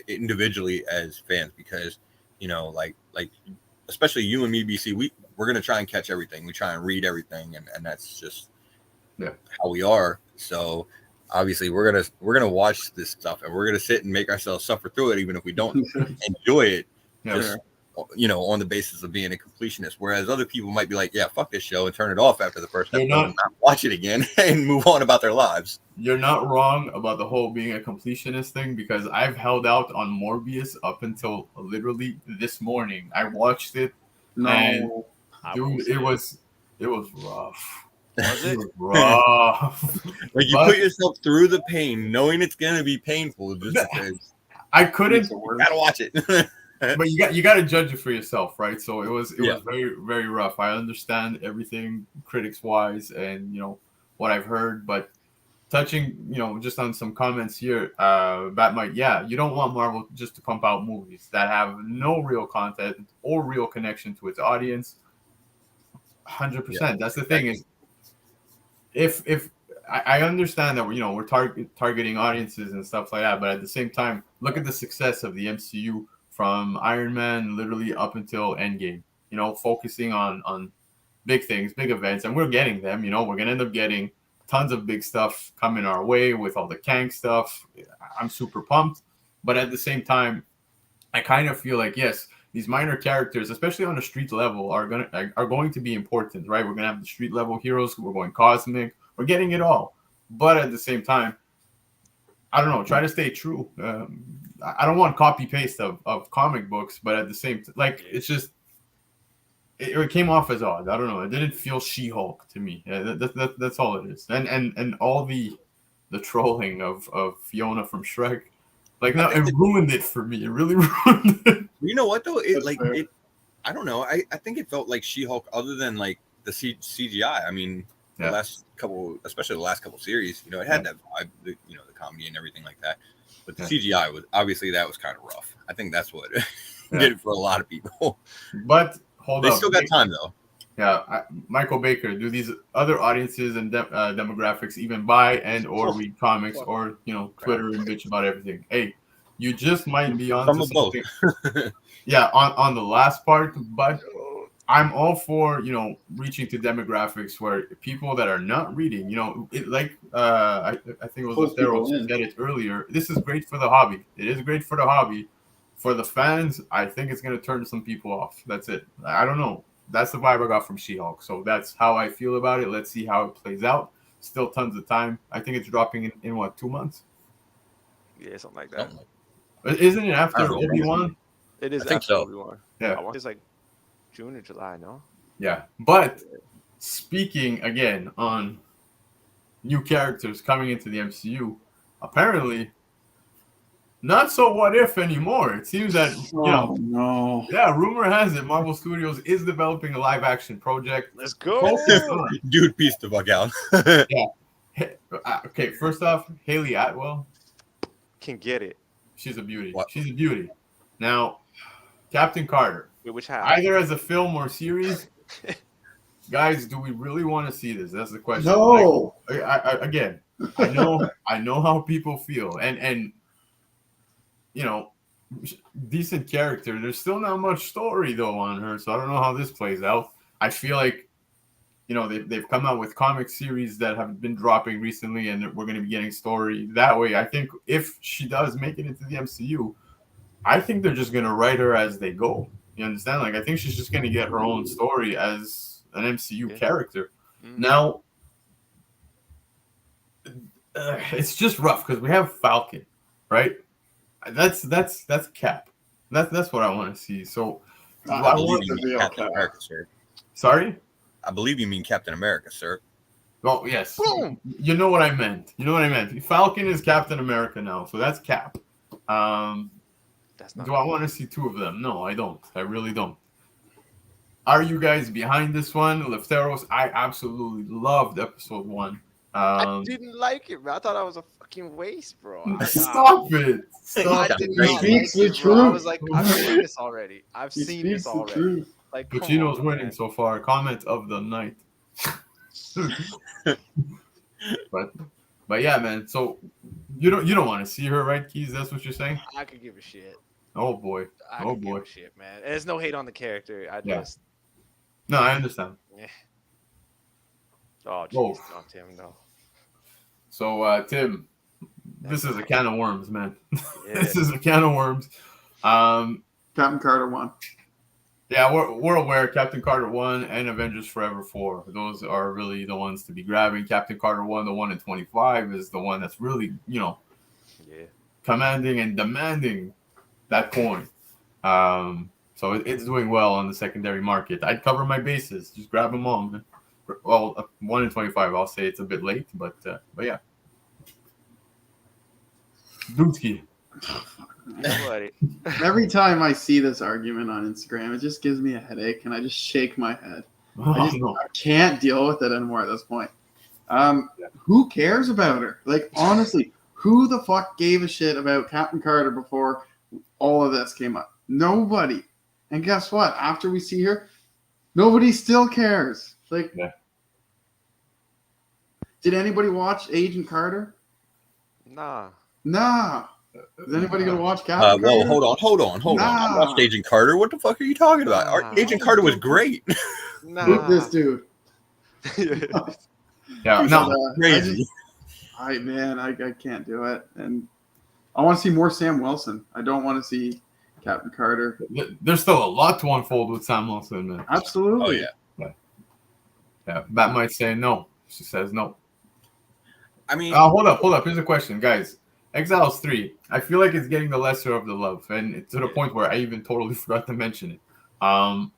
individually as fans, because, you know, like especially you and me, BC, we're going to try and catch everything. We try and read everything, and that's just how we are. So obviously we're gonna watch this stuff, and we're gonna sit and make ourselves suffer through it, even if we don't enjoy it. Just, you know, on the basis of being a completionist. Whereas other people might be like, yeah, fuck this show, and turn it off after the first episode and not watch it again and move on about their lives. You're not wrong about the whole being a completionist thing, because I've held out on Morbius up until literally this morning. I watched it, and dude, it was rough. Was it? Rough. Like, you put yourself through the pain, knowing it's gonna be painful. Just because I couldn't. Gotta watch it. But you got to judge it for yourself, right? So it was very, very rough. I understand everything critics wise, and you know what I've heard, but touching, you know, just on some comments here, Batmite, you don't want Marvel just to pump out movies that have no real content or real connection to its audience. 100%. That's the thing is, if I understand that we're targeting audiences and stuff like that, but at the same time, look at the success of the MCU from Iron Man literally up until Endgame. You know, focusing on big things, big events, and we're getting them. You know, we're gonna end up getting tons of big stuff coming our way with all the Kang stuff. I'm super pumped, but at the same time, I kind of feel like, yes, these minor characters, especially on the street level, are going to be important, right? We're gonna have the street level heroes. We're going cosmic. We're getting it all, but at the same time, I don't know. Try to stay true. I don't want copy paste of comic books, but at the same like it's just it came off as odd. I don't know. It didn't feel She-Hulk to me. That's all it is. And all the trolling of Fiona from Shrek, like no, it ruined it for me. It really ruined it. You know what though? I don't know. I think it felt like She-Hulk, other than like the CGI. I mean, the last couple, especially the last couple series, it had that vibe, the comedy and everything like that. But the CGI was obviously that was kind of rough. I think that's what did it for a lot of people. But hold up, they still got time though. Yeah, Michael Baker. Do these other audiences and demographics even buy and or read comics or Twitter and bitch about everything? Hey, you just might be on something. Yeah, on the last part, but I'm all for reaching to demographics where people that are not reading, I think it was Lefteros who said it earlier. This is great for the hobby. It is great for the hobby. For the fans, I think it's going to turn some people off. That's it. I don't know. That's the vibe I got from She-Hulk. So that's how I feel about it. Let's see how it plays out. Still tons of time. I think it's dropping in what, 2 months? Yeah, something like that. Isn't it after Obi-Wan? It is. I think so. Obi-Wan. Yeah. I want it's like June or July, no? Yeah. But speaking again on new characters coming into the MCU, apparently not so what if anymore. It seems that no. Yeah, rumor has it Marvel Studios is developing a live action project. Let's go. Dude, peace the fuck out. Yeah. Okay, first off, Haley Atwell can get it. She's a beauty. What? She's a beauty. Now, Captain Carter. Wait, which half? Either as a film or series. Guys, do we really want to see this? That's the question. No. Again, I know how people feel, and decent character. There's still not much story though on her, so I don't know how this plays out. I feel like they've come out with comic series that have been dropping recently, and we're going to be getting story that way. I think if she does make it into the MCU, I think they're just going to write her as they go. You understand? Like, I think she's just going to get her own story as an MCU character. Mm-hmm. Now, it's just rough because we have Falcon, right? That's Cap. That's what I want to see. So, I believe you mean Captain America, sir. Sorry? I believe you mean Captain America, sir. Oh, yes. Boom. You know what I meant. Falcon is Captain America now, so that's Cap. Do I want to see two of them? No, I don't. I really don't. Are you guys behind this one? Lefteros, I absolutely loved episode 1. I didn't like it, bro. I thought that was a fucking waste, bro. Stop it. I did not like it, bro. I was like, I've seen this already. Like, Pacino's winning so far. Comment of the night. but yeah, man. So you don't want to see her, right, Keys? That's what you're saying? I could give a shit. Oh boy. Give a shit, man. And there's no hate on the character. No, I understand. Yeah. Oh, jeez. No, Tim, no. So, Tim, this is a can of worms, man. Yeah. This is a can of worms. Captain Carter 1. Yeah, we're aware. Captain Carter 1 and Avengers Forever 4. Those are really the ones to be grabbing. Captain Carter 1, the one in 25, is the one that's really, commanding and demanding that coin. So it's doing well on the secondary market. I'd cover my bases. Just grab them all, man. Well, 1 in 25, I'll say it's a bit late, but yeah. Dudski. Every time I see this argument on Instagram, it just gives me a headache, and I just shake my head. I can't deal with it anymore at this point. Who cares about her? Like, honestly, who the fuck gave a shit about Captain Carter before all of this came up? Nobody. And guess what? After we see her, nobody still cares. Like, did anybody watch Agent Carter? Nah. Is anybody gonna watch Captain Carter? Well, hold on. I watched Agent Carter. What the fuck are you talking about? Agent Carter was great. This dude. Crazy. I can't do it. And I want to see more Sam Wilson. I don't want to see Captain Carter. There's still a lot to unfold with Sam Wilson, man. Absolutely. Oh yeah. Yeah, Bat might say no. She says no. I mean, hold up. Here's a question, guys. Exiles 3. I feel like it's getting the lesser of the love, and it's to the point where I even totally forgot to mention it. I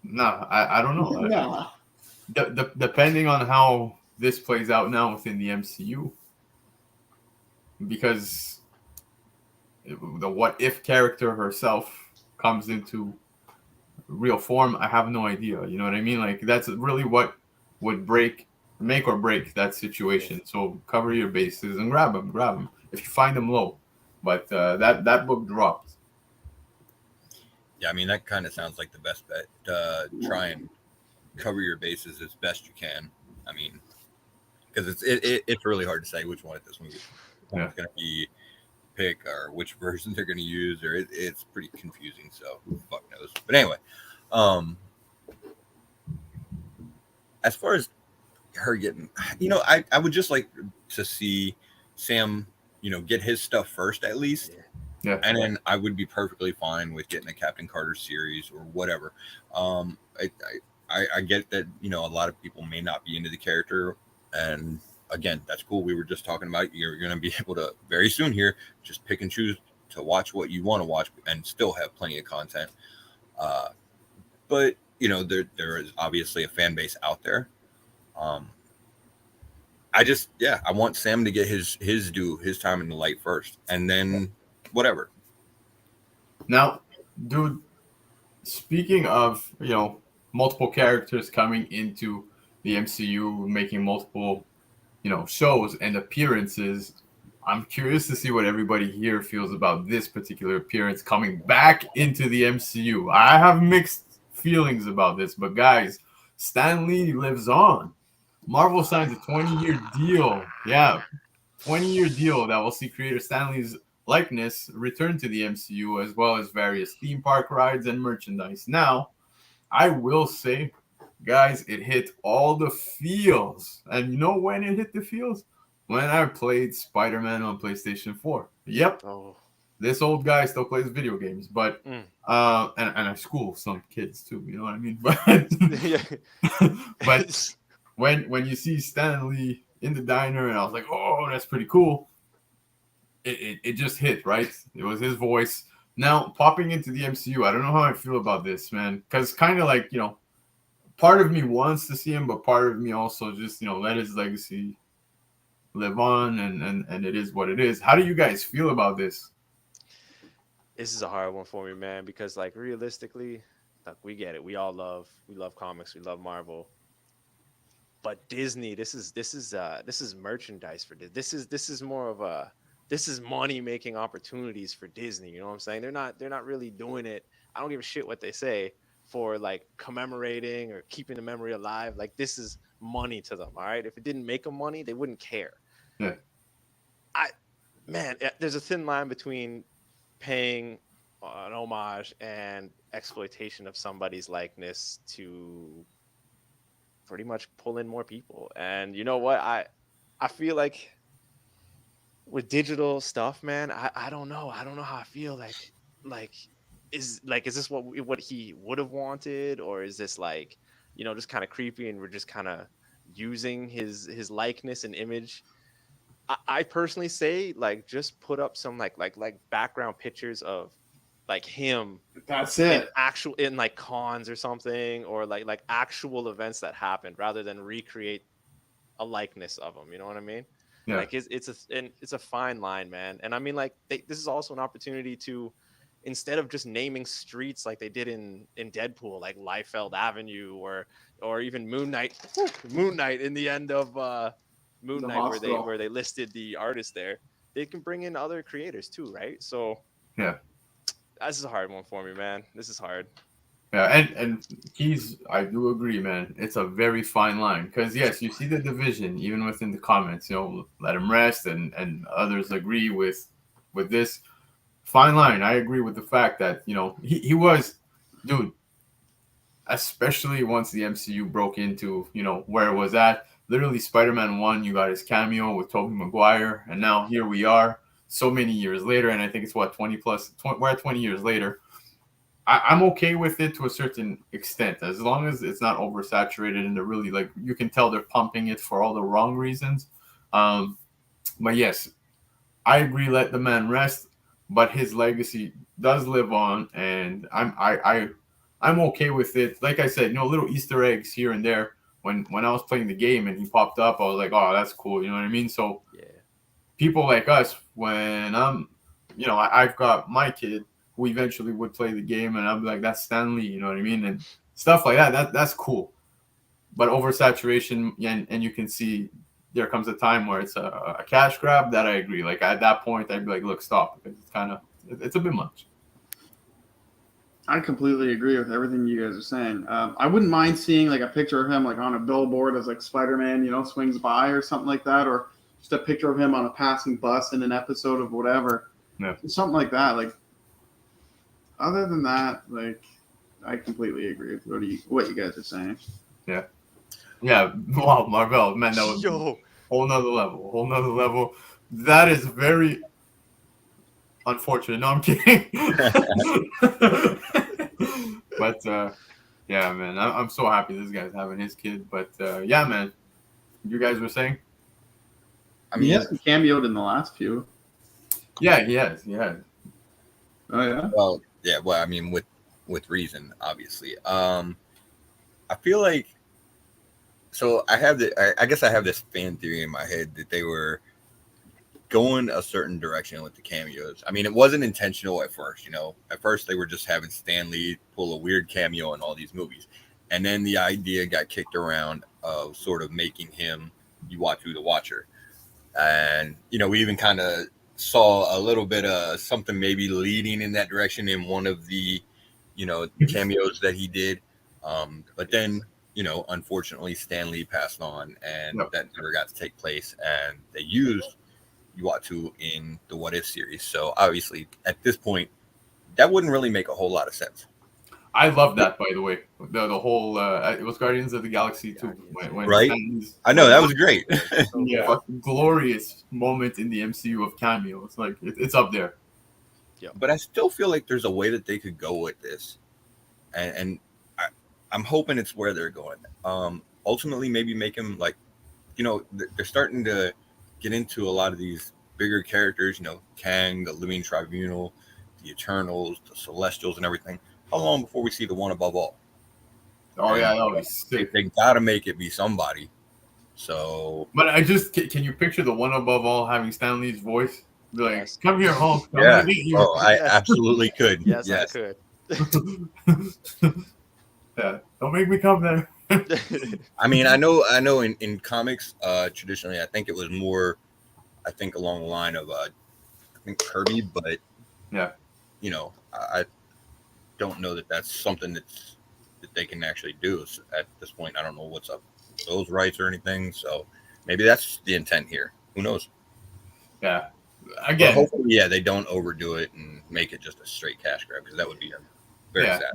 don't know. Nah. Depending on how this plays out now within the MCU, because the what if character herself comes into real form, I have no idea. You know what I mean? Like that's really what would make or break that situation. So cover your bases and grab them if you find them low. But that book dropped. Yeah, I mean that kind of sounds like the best bet. Try and cover your bases as best you can. I mean, because it's really hard to say which one at this movie is going to be pick or which version they're going to use, or it's pretty confusing. So who the fuck knows? But anyway, as far as her getting, I would just like to see Sam, get his stuff first at least. Yeah. And then I would be perfectly fine with getting a Captain Carter series or whatever. I get that, a lot of people may not be into the character. And again, that's cool. We were just talking about you're going to be able to very soon here just pick and choose to watch what you want to watch and still have plenty of content. But, there is obviously a fan base out there. I want Sam to get his due, his time in the light first, and then whatever. Now, dude, speaking of, multiple characters coming into the MCU, making multiple, shows and appearances, I'm curious to see what everybody here feels about this particular appearance coming back into the MCU. I have mixed feelings about this, but guys, Stan Lee lives on. Marvel signs a 20-year deal. Yeah, 20-year deal that will see creator Stan Lee's likeness return to the MCU, as well as various theme park rides and merchandise. Now, I will say, guys, it hit all the feels. And you know when it hit the feels? When I played Spider-Man on PlayStation 4. Yep. Oh. This old guy still plays video games, but and I school some kids too, you know what I mean? But when you see Stan Lee in the diner, and I was like, oh, that's pretty cool. It just hit, right? It was his voice. Now, popping into the MCU, I don't know how I feel about this, man. Because kind of like, part of me wants to see him, but part of me also just, let his legacy live on, and it is what it is. How do you guys feel about this? This is a hard one for me, man, because like realistically, like we get it. We love comics. We love Marvel. But Disney, this is merchandise for Disney. This is more of a money making opportunities for Disney. You know what I'm saying? They're not really doing it. I don't give a shit what they say for like commemorating or keeping the memory alive. Like this is money to them. All right. If it didn't make them money, they wouldn't care. Yeah. There's a thin line between paying an homage and exploitation of somebody's likeness to pretty much pull in more people. And you know what? I feel like with digital stuff, man, I don't know. I don't know how I feel is this what he would have wanted, or is this like, just kind of creepy and we're just kind of using his likeness and image? I personally say like just put up some like background pictures of like him. That's it. In like cons or something, or like actual events that happened, rather than recreate a likeness of him. You know what I mean? Yeah. Like it's a fine line, man. And I mean, like this is also an opportunity to, instead of just naming streets like they did in Deadpool, like Liefeld Avenue or even Moon Knight in the end of Moon Knight, where they listed the artist there, they can bring in other creators too, right? So yeah, this is a hard one for me, man. This is hard. Yeah, and Keys, I do agree, man. It's a very fine line because yes, you see the division even within the comments. Let him rest, and others agree with this fine line. I agree with the fact that he was, dude. Especially once the MCU broke into where it was at. Literally, Spider-Man 1, you got his cameo with Tobey Maguire, and now here we are. so many years later, and I think it's what 20 plus. We're at 20 years later. I'm okay with it to a certain extent, as long as it's not oversaturated and they're really like you can tell they're pumping it for all the wrong reasons. But yes, I agree. Let the man rest, but his legacy does live on, and I'm okay with it. Like I said, little Easter eggs here and there. When I was playing the game and he popped up, I was like, oh, that's cool. You know what I mean? So Yeah. People like us, when I've got my kid who eventually would play the game, and I'm like, that's Stanley, you know what I mean, and stuff like that. That's cool. But oversaturation, and you can see there comes a time where it's a cash grab. That I agree. Like at that point, I'd be like, look, stop, because it's a bit much. I completely agree with everything you guys are saying. I wouldn't mind seeing like a picture of him like on a billboard as like Spider-Man, swings by or something like that, or just a picture of him on a passing bus in an episode of whatever. Yeah. Something like that. Like, other than that, like, I completely agree with what you guys are saying. Yeah. Yeah. Wow, Marvel, man, that was whole nother level. That is very unfortunate. No, I'm kidding. But yeah, man, I'm so happy this guy's having his kid. But yeah, man, you guys were saying? I mean, he hasn't cameoed in the last few. Yeah, he has. Oh yeah. Well, yeah. Well, I mean, with reason, obviously. I feel like. So I guess I have this fan theory in my head that they were going a certain direction with the cameos. I mean, it wasn't intentional at first. At first they were just having Stan Lee pull a weird cameo in all these movies, and then the idea got kicked around of sort of making him Uatu the Watcher. And, we even kind of saw a little bit of something maybe leading in that direction in one of the, cameos that he did. But then, unfortunately, Stan Lee passed on, and that never got to take place. And they used Uatu in the What If series. So obviously, at this point, that wouldn't really make a whole lot of sense. I love that, by the way. The whole it was Guardians of the Galaxy 2. When right? I know, that was great. Yeah, glorious moment in the MCU of cameos. Like it's up there. Yeah, but I still feel like there's a way that they could go with this, and I'm hoping it's where they're going. Ultimately, maybe make him like, they're starting to get into a lot of these bigger characters. Kang, the Living Tribunal, the Eternals, the Celestials, and everything. How long before we see the one above all? Oh, yeah, that would be sick. They gotta make it be somebody. So, but can you picture the one above all having Stan Lee's voice? Be like, come here, Hulk. Yeah. Oh, I absolutely could. Yes, I could. Yeah, don't make me come there. I mean, I know. In comics, traditionally, I think it was more, along the line of, I think Kirby, but yeah, I don't know that that's something that they can actually do at this point. I don't know what's up with those rights or anything, so maybe that's the intent here. Who knows? Yeah. Again, but hopefully, they don't overdo it and make it just a straight cash grab, because that would be very sad.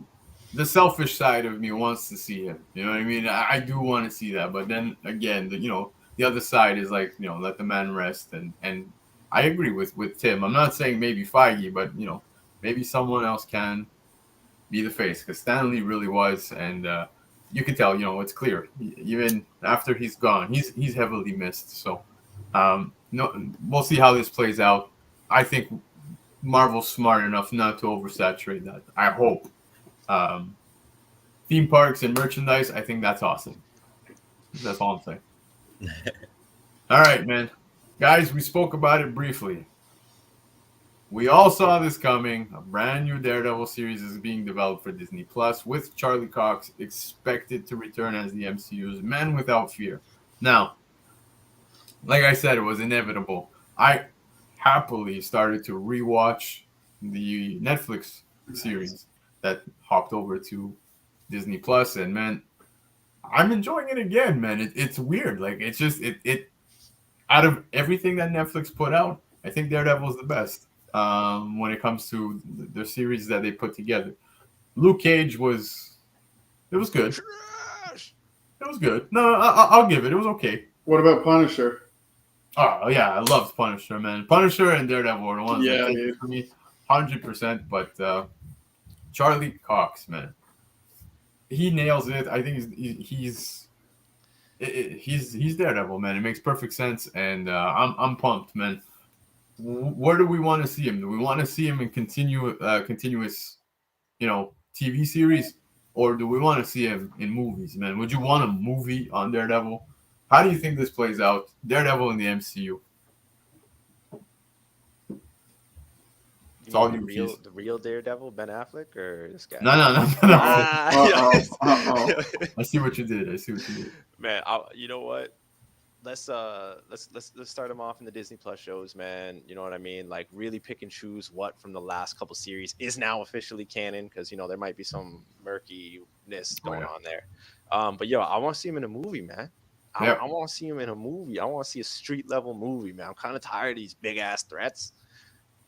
The selfish side of me wants to see him. You know what I mean? I do want to see that, but then again, the other side is like, let the man rest, and I agree with Tim. I'm not saying maybe Feige, but maybe someone else can be the face, because Stan Lee really was, and you can tell, it's clear. Even after he's gone, he's heavily missed. So, we'll see how this plays out. I think Marvel's smart enough not to oversaturate that. I hope. Theme parks and merchandise, I think that's awesome. That's all I'm saying. All right, man. Guys, we spoke about it briefly. We all saw this coming. A brand new Daredevil series is being developed for Disney Plus, with Charlie Cox expected to return as the MCU's Man Without Fear. Now, like I said, it was inevitable. I happily started to rewatch the Netflix series that hopped over to Disney Plus, and man, I'm enjoying it again, man. It's weird. Like, it's just it out of everything that Netflix put out, I think Daredevil is the best. When it comes to the series that they put together. Luke Cage was good. It was good. No, I'll give it. It was okay. What about Punisher? Oh yeah, I love Punisher, man. Punisher and Daredevil are the ones that take it for me, 100%. But Charlie Cox, man, he nails it. I think he's Daredevil, man. It makes perfect sense, and I'm pumped, man. Where do we want to see him? Do we want to see him in continuous, TV series, or do we want to see him in movies, man? Would you want a movie on Daredevil? How do you think this plays out? Daredevil in the MCU. It's all you, the real Daredevil, Ben Affleck, or this guy? No. Uh-oh. I see what you did. Man, you know what? Let's start them off in the Disney Plus shows, man. You know what I mean? Like really pick and choose what from the last couple series is now officially canon, because there might be some murkiness going on there. But I want to see him in a movie, man. I want to see him in a movie. I want to see a street level movie, man. I'm kind of tired of these big ass threats.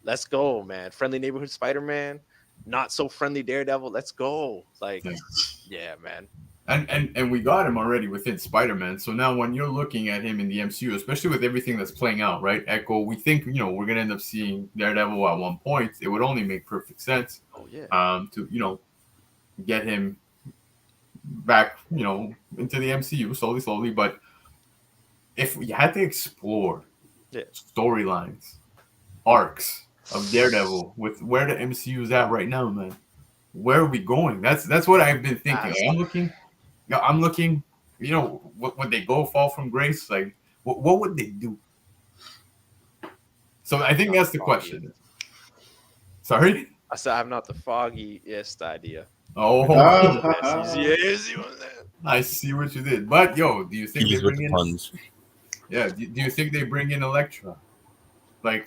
Let's go, man. Friendly neighborhood Spider-Man, not so friendly Daredevil. Let's go. Yeah, man. And we got him already within Spider-Man. So now when you're looking at him in the MCU, especially with everything that's playing out, right? Echo, we think, we're going to end up seeing Daredevil at one point. It would only make perfect sense to, get him back, into the MCU slowly. But if we had to explore storylines, arcs of Daredevil with where the MCU is at right now, man, where are we going? That's what I've been thinking. I'm looking, would they fall from grace? Like, what would they do? So I think that's the question. Sorry? I said I'm not the foggiest idea. Oh, yes, I see what you did. But do you think they bring in puns? Yeah, do you think they bring in Elektra? Like,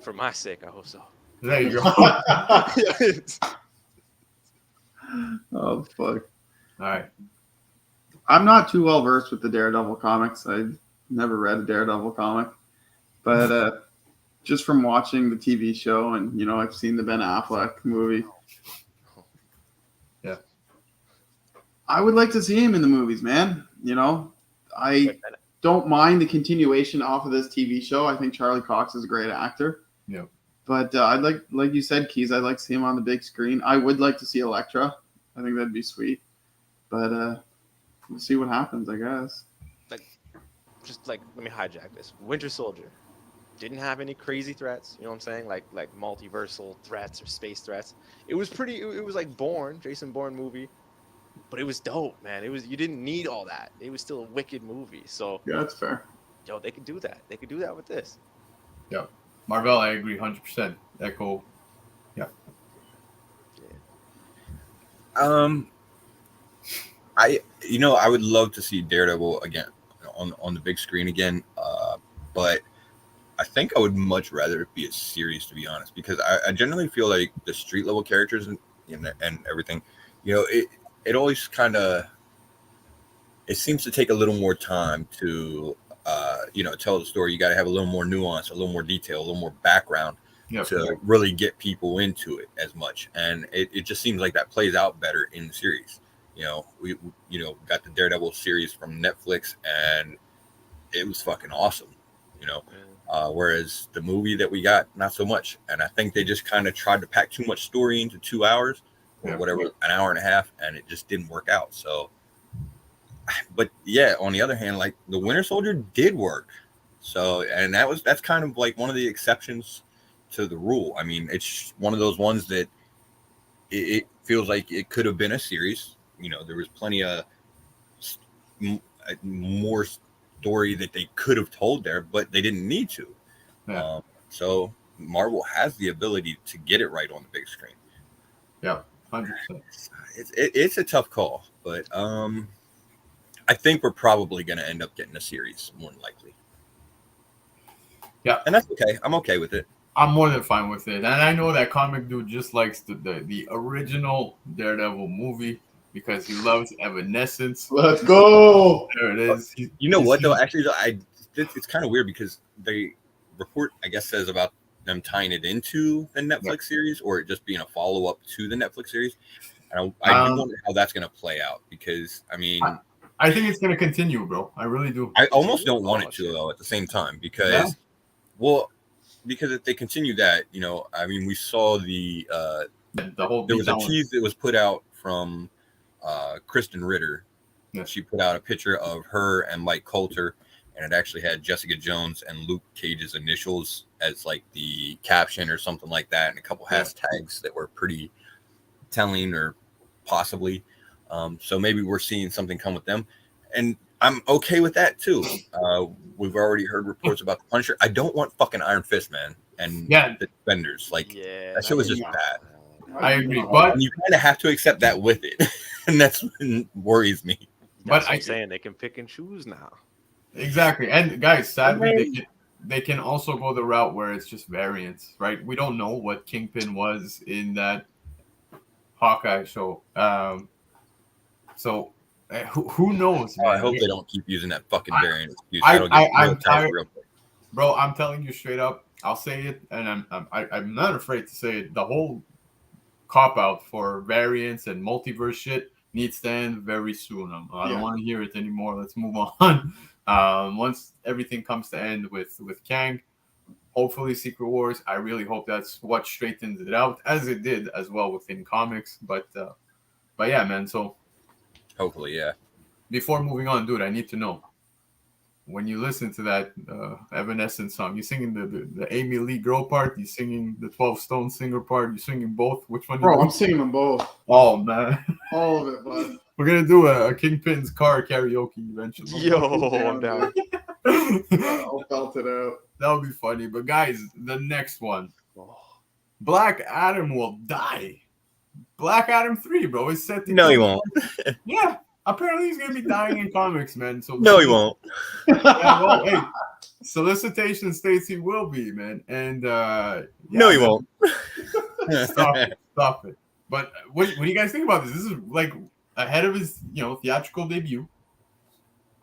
for my sake, I hope so. There you go. Oh fuck. All right. I'm not too well versed with the Daredevil comics. I've never read a Daredevil comic, but just from watching the TV show and I've seen the Ben Affleck movie. Yeah. I would like to see him in the movies, man. I don't mind the continuation off of this TV show. I think Charlie Cox is a great actor. Yeah. But I'd like you said, Keys, I'd like to see him on the big screen. I would like to see Elektra. I think that'd be sweet. But we'll see what happens, I guess. Let me hijack this. Winter Soldier didn't have any crazy threats. You know what I'm saying? Like multiversal threats or space threats. It was like Jason Bourne movie. But it was dope, man. You didn't need all that. It was still a wicked movie. So yeah, that's fair. They could do that. They could do that with this. Yeah. Marvel, I agree 100%. Echo. Yeah. I would love to see Daredevil again on the big screen again. But I think I would much rather it be a series, to be honest, because I generally feel like the street level characters and everything, it always kind of, it seems to take a little more time to tell the story. You got to have a little more nuance, a little more detail, a little more background to really get people into it as much. And it just seems like that plays out better in the series. We got the Daredevil series from Netflix, and it was fucking awesome. Whereas the movie that we got, not so much. And I think they just kind of tried to pack too much story into 2 hours or whatever, an hour and a half, and it just didn't work out. So, but yeah, on the other hand, like the Winter Soldier did work. So, and that's kind of like one of the exceptions to the rule. I mean, it's one of those ones that it feels like it could have been a series. There was plenty of more story that they could have told there, but they didn't need to. Yeah. So Marvel has the ability to get it right on the big screen. Yeah, 100%. It's a tough call, but I think we're probably going to end up getting a series, more than likely. Yeah, and that's okay. I'm okay with it. I'm more than fine with it, and I know that Comic.Dood just likes the original Daredevil movie because he loves Evanescence. Let's go. There it is. What though? Actually, it's kind of weird because the report, I guess, says about them tying it into the Netflix series or it just being a follow up to the Netflix series. I do wonder how that's going to play out because I I think it's gonna continue, bro. I really do. I almost don't want it to though. At the same time, because because if they continue that, I mean, we saw the whole. There was a tease that was put out from Kristen Ritter. Yeah. She put out a picture of her and Mike Coulter, and it actually had Jessica Jones and Luke Cage's initials as like the caption or something like that, and a couple hashtags that were pretty telling, or possibly. So maybe we're seeing something come with them, and I'm okay with that too. We've already heard reports about the Punisher. I don't want fucking Iron Fist, man, and the Defenders. Like that shit was just bad. I agree, but you kind of have to accept that with it, and that's what worries me. But I'm saying they can pick and choose now. Exactly, and guys, sadly, they can also go the route where it's just variants, right? We don't know what Kingpin was in that Hawkeye show, so who knows? Man? I hope they don't keep using that fucking variant excuse. I'm tired, bro. I'm telling you straight up. I'll say it, and I'm not afraid to say it. The whole cop out for variants and multiverse shit needs to end very soon. I don't want to hear it anymore. Let's move on. Once everything comes to end with Kang, hopefully Secret Wars. I really hope that's what straightens it out, as it did as well within comics. But yeah, man. So hopefully, yeah. Before moving on, dude, I need to know, when you listen to that Evanescence song, you singing the Amy Lee girl part, you singing the 12 Stone singer part, you singing both? Which one? Bro, I'm singing them both. Oh man, all of it, bud. We're gonna do a Kingpins car karaoke eventually. Yo, I'm down. I'll belt it out. That would be funny. But guys, the next one, Black Adam will die. Black Adam 3, bro, is set to. No, he won't. Yeah. Apparently he's gonna be dying in comics, man. So no, he won't. Well, hey, solicitation states he will be, man. And no, he won't. Stop it. But what do you guys think about this? This is like ahead of his theatrical debut.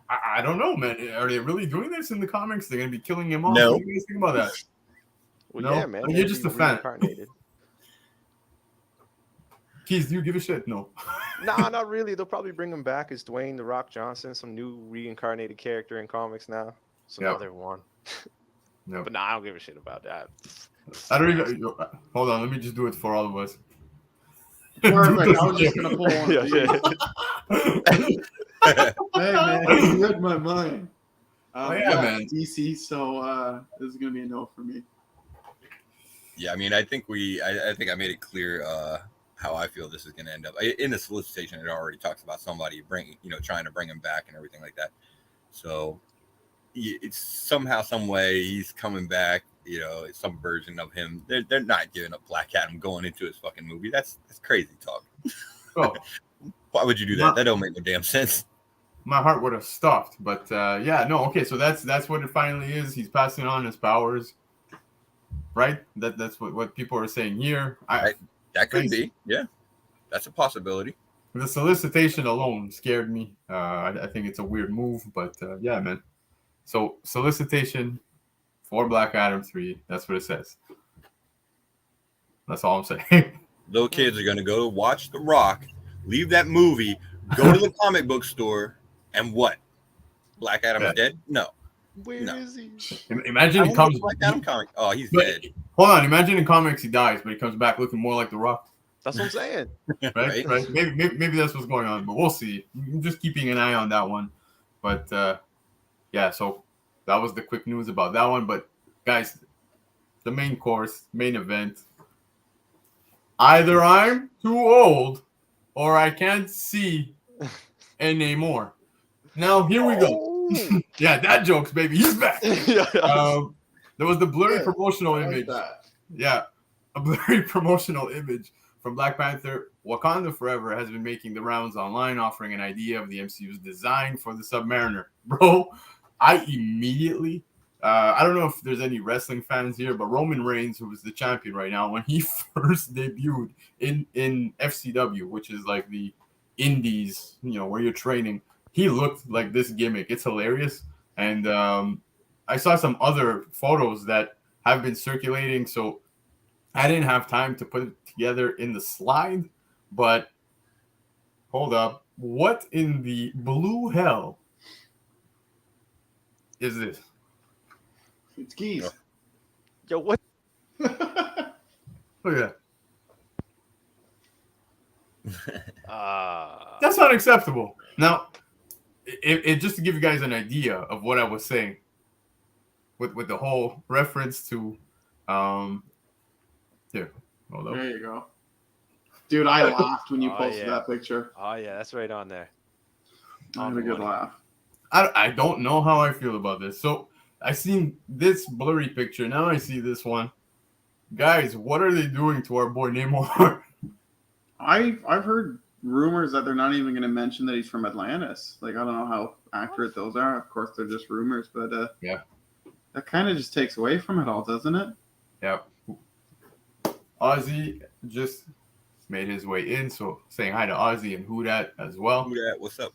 I don't know, man. Are they really doing this in the comics? They're gonna be killing him off. No. What do you guys think about that? Well, no, yeah, man. You're just a fan. Keys, do you give a shit? No. Nah, not really. They'll probably bring him back as Dwayne The Rock Johnson, some new reincarnated character in comics now. Some other one. No. But I don't give a shit about that. I don't even. Hold on, let me just do it for all of us. Perfect. I was just gonna pull one. Hey man, you read my mind. Man. DC, so this is gonna be a no for me. Yeah, I mean, I think I made it clear how I feel this is going to end up. In the solicitation, it already talks about somebody trying to bring him back and everything like that. So it's somehow, some way, he's coming back. Some version of him. They're not giving up Black Adam going into his fucking movie. That's crazy talk. Oh. Why would you do that? That don't make no damn sense. My heart would have stopped, but okay. So that's what it finally is. He's passing on his powers, right? That's what people are saying here. That could be, yeah. That's a possibility. The solicitation alone scared me. I think it's a weird move, but yeah, man. So solicitation for Black Adam 3. That's what it says. That's all I'm saying. Little kids are gonna go watch The Rock, leave that movie, go to the comic book store, and what? Black Adam is dead? No. Where is he? Imagine he comes. Black Adam comic. Oh, he's dead. Hold on. Imagine in comics he dies, but he comes back looking more like The Rock. That's what I'm saying. Right. Maybe that's what's going on, but we'll see. I'm just keeping an eye on that one. But yeah, so that was the quick news about that one. But guys, the main event. Either I'm too old, or I can't see anymore. Now here we go. Yeah, dad jokes, baby. He's back. There was the blurry promotional image. Yeah, a blurry promotional image from Black Panther. Wakanda Forever has been making the rounds online, offering an idea of the MCU's design for the Submariner. Bro, I immediately, I don't know if there's any wrestling fans here, but Roman Reigns, who is the champion right now, when he first debuted in FCW, which is like the indies, where you're training, he looked like this gimmick. It's hilarious. And I saw some other photos that have been circulating, so I didn't have time to put it together in the slide, but hold up. what in the blue hell is this? It's geese. Yo, what? Look at that. That's unacceptable. Now, it just to give you guys an idea of what I was saying with the whole reference to here. Hold up. There you go. Dude, I laughed when you posted that picture. Oh yeah, that's right on there. I had a good laugh. I don't know how I feel about this. So I seen this blurry picture. Now I see this one. Guys, what are they doing to our boy Namor? I've heard rumors that they're not even going to mention that he's from Atlantis. Like, I don't know how accurate those are. Of course, they're just rumors, but yeah, that kind of just takes away from it all, doesn't it? Yeah. Ozzy just made his way in, so saying hi to Ozzy and Who Dat as well. Who Dat, what's up?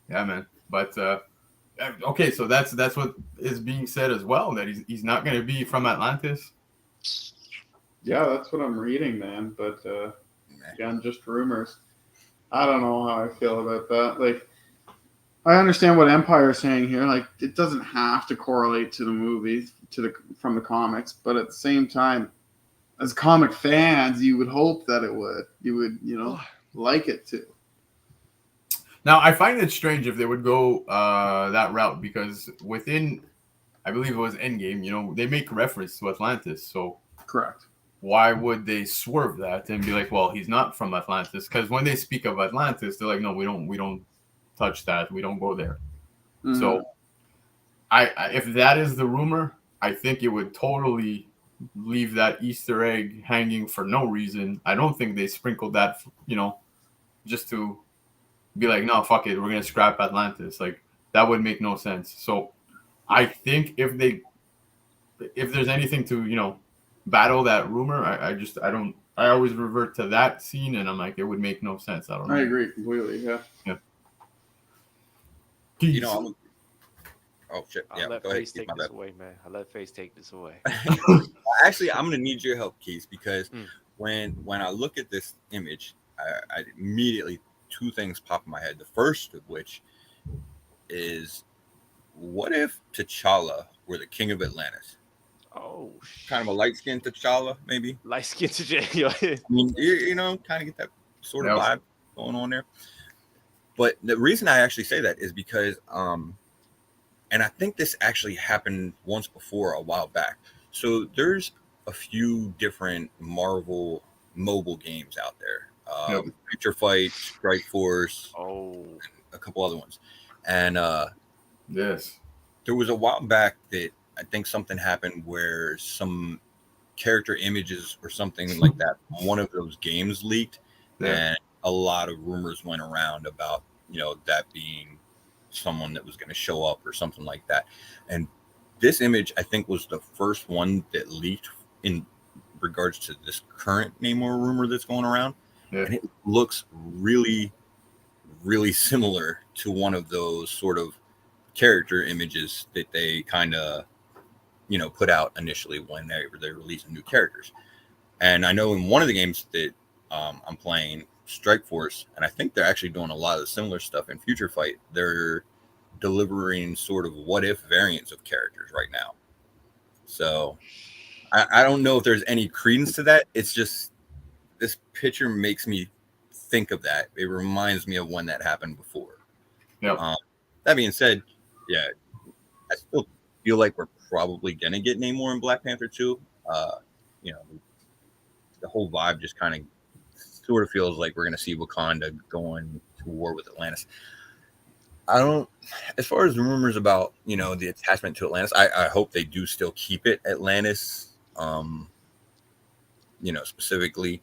Yeah, man. But okay, so that's what is being said as well, that he's not going to be from Atlantis. Yeah, that's what I'm reading, man. But again, just rumors. I don't know how I feel about that. Like, I understand what Empire is saying here. Like, it doesn't have to correlate to the movies, from the comics, but at the same time, as comic fans, you would hope that it would. You would, like it to. Now, I find it strange if they would go that route, because within, I believe it was Endgame, they make reference to Atlantis. So correct. Why would they swerve that and be like, well, he's not from Atlantis? Because when they speak of Atlantis, they're like, no, we don't touch that. We don't go there. Mm-hmm. So I if that is the rumor, I think it would totally leave that Easter egg hanging for no reason. I don't think they sprinkled that, just to be like, no, fuck it, we're going to scrap Atlantis. Like, that would make no sense. So I think if there's anything to, battle that rumor, I always revert to that scene, and I'm like, it would make no sense. I don't know. I agree completely. Yeah. Oh shit! I'll let Face take this away, man. I'll let Face take this away. Actually, I'm gonna need your help, Keith, because when I look at this image, I immediately two things pop in my head. The first of which is, what if T'Challa were the king of Atlantis? Oh, kind of a light-skinned T'Challa, maybe. Light-skinned T'Challa. I mean, kind of get that sort of vibe going on there. But the reason I actually say that is because, and I think this actually happened once before a while back. So there's a few different Marvel mobile games out there. Future Fight, Strike Force, and a couple other ones. And yes, there was a while back that I think something happened where some character images or something like that, one of those games leaked, and a lot of rumors went around about, that being someone that was going to show up or something like that. And this image, I think, was the first one that leaked in regards to this current Namor rumor that's going around. Yeah. And it looks really, really similar to one of those sort of character images that they kind of, put out initially when they're releasing new characters. And I know in one of the games that I'm playing, Strike Force, and I think they're actually doing a lot of similar stuff in Future Fight. They're delivering sort of what if variants of characters right now. So I don't know if there's any credence to that. It's just this picture makes me think of that. It reminds me of when that happened before. Yeah. That being said, yeah, I still feel like we're probably gonna get Namor in Black Panther 2. The whole vibe just kind of sort of feels like we're gonna see Wakanda going to war with Atlantis. As far as rumors about, the attachment to Atlantis, I hope they do still keep it Atlantis, specifically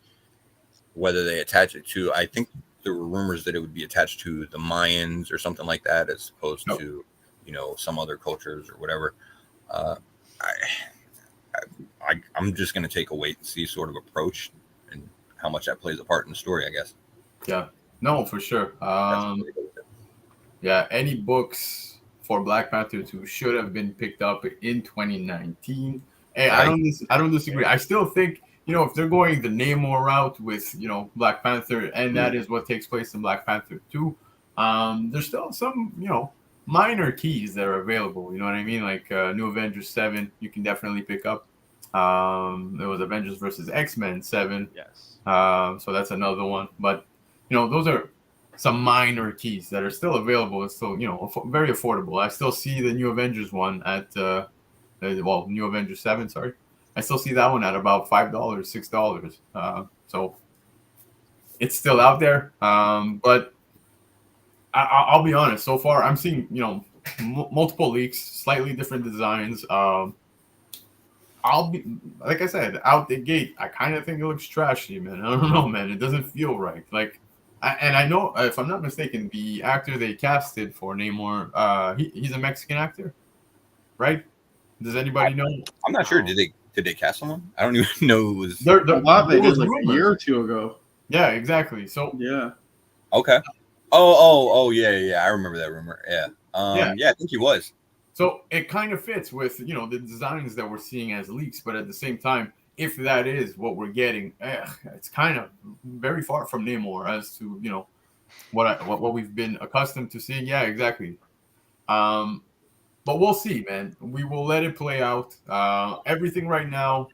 whether they attach it to, I think there were rumors that it would be attached to the Mayans or something like that, as opposed to, some other cultures or whatever. I'm just going to take a wait and see sort of approach and how much that plays a part in the story, I guess. Yeah, no, for sure. Yeah, any books for Black Panther 2 should have been picked up in 2019. Hey, I don't disagree. I still think, if they're going the Namor route with, Black Panther, and that is what takes place in Black Panther 2, There's still some, minor keys that are available. You know what I mean? Like New Avengers 7, you can definitely pick up. There was Avengers versus X-Men 7. Yes. So that's another one. But, those are some minor keys that are still available. It's still, very affordable. I still see the New Avengers one at, New Avengers 7, sorry. I still see that one at about $5, $6. So it's still out there. But I'll be honest. So far, I'm seeing, multiple leaks, slightly different designs. I'll be, like I said, out the gate, I kind of think it looks trashy, man. I don't know, man. It doesn't feel right. Like, and I know, if I'm not mistaken, the actor they casted for Namor, he's a Mexican actor, right? Does anybody know? I'm not sure. Did they cast someone? I don't even know it was. They did like a year or two ago. Yeah, exactly. So yeah. Okay. Oh, yeah. I remember that rumor. Yeah. Yeah, I think he was. So it kind of fits with, the designs that we're seeing as leaks, but at the same time, if that is what we're getting, it's kind of very far from Namor as to, what we've been accustomed to seeing. Yeah, exactly. But we'll see, man. We will let it play out. Everything right now,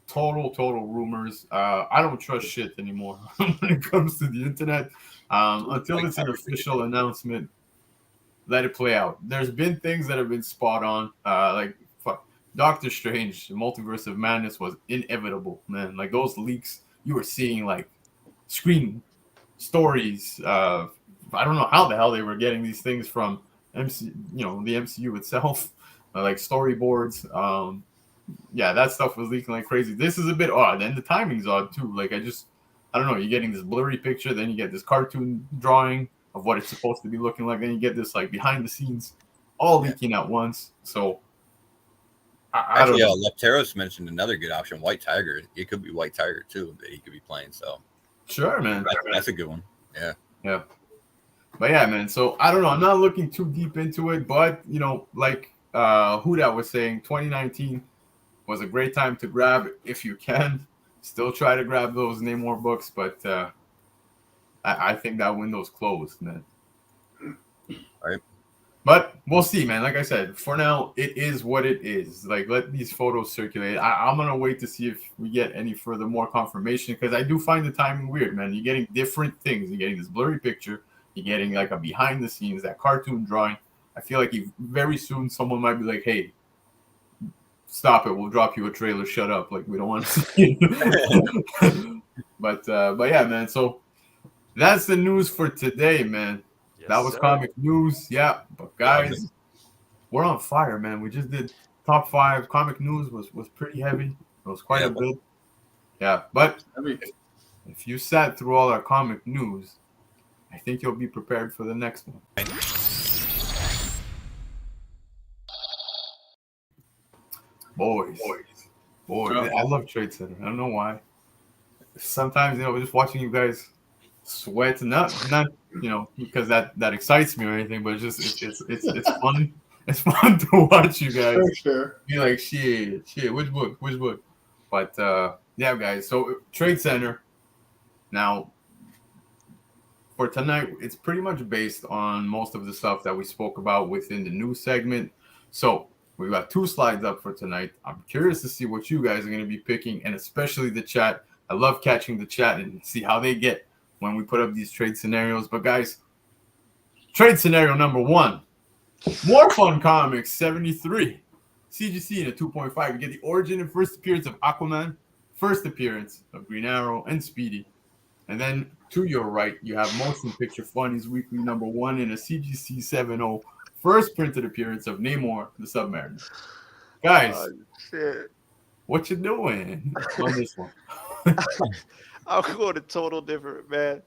total rumors. I don't trust shit anymore when it comes to the internet. Until it's an official announcement, let it play out. There's been things that have been spot on. Like Doctor Strange, the Multiverse of Madness was inevitable, man. Like those leaks, you were seeing like screen stories. I don't know how the hell they were getting these things from the MCU itself, like storyboards. Yeah, that stuff was leaking like crazy. This is a bit odd, and the timing's odd too. Like I don't know. You're getting this blurry picture, then you get this cartoon drawing of what it's supposed to be looking like, then you get this like behind the scenes, all leaking at once. So I don't know. Lepteros mentioned another good option, White Tiger. It could be White Tiger too that he could be playing. So sure, man, that's a good one. Yeah. But yeah, man. So I don't know. I'm not looking too deep into it, but like who that was saying, 2019 was a great time to grab if you can. Still try to grab those Namor books, but I think that window's closed, man. All right. But we'll see, man. Like I said, for now, it is what it is. Like, let these photos circulate. I'm going to wait to see if we get any further more confirmation, because I do find the timing weird, man. You're getting different things. You're getting this blurry picture. You're getting like a behind the scenes, that cartoon drawing. I feel like very soon someone might be like, hey, stop it. We'll drop you a trailer. Shut up. Like, we don't want to see it. But yeah, man. So that's the news for today, man. Yes, that was comic news. Yeah. But guys, we're on fire, man. We just did top 5. Comic news was pretty heavy. It was quite a bit. Yeah. But if you sat through all our comic news, I think you'll be prepared for the next one. Boys. I love Tradecentre. I don't know why. Sometimes, just watching you guys sweat, not because that excites me or anything, but it's fun. It's fun to watch you guys be like, shit, which book? But yeah, guys. So Tradecentre. Now, for tonight, it's pretty much based on most of the stuff that we spoke about within the news segment. So we've got 2 slides up for tonight. I'm curious to see what you guys are going to be picking, and especially the chat. I love catching the chat and see how they get when we put up these trade scenarios. But guys, trade scenario number 1, More Fun Comics 73. CGC in a 2.5. You get the origin and first appearance of Aquaman, first appearance of Green Arrow and Speedy. And then to your right, you have Motion Picture Funnies Weekly number 1 in a CGC 7.0, first printed appearance of Namor the Submariner. Guys, what you doing on this one? I'm going to total different, man.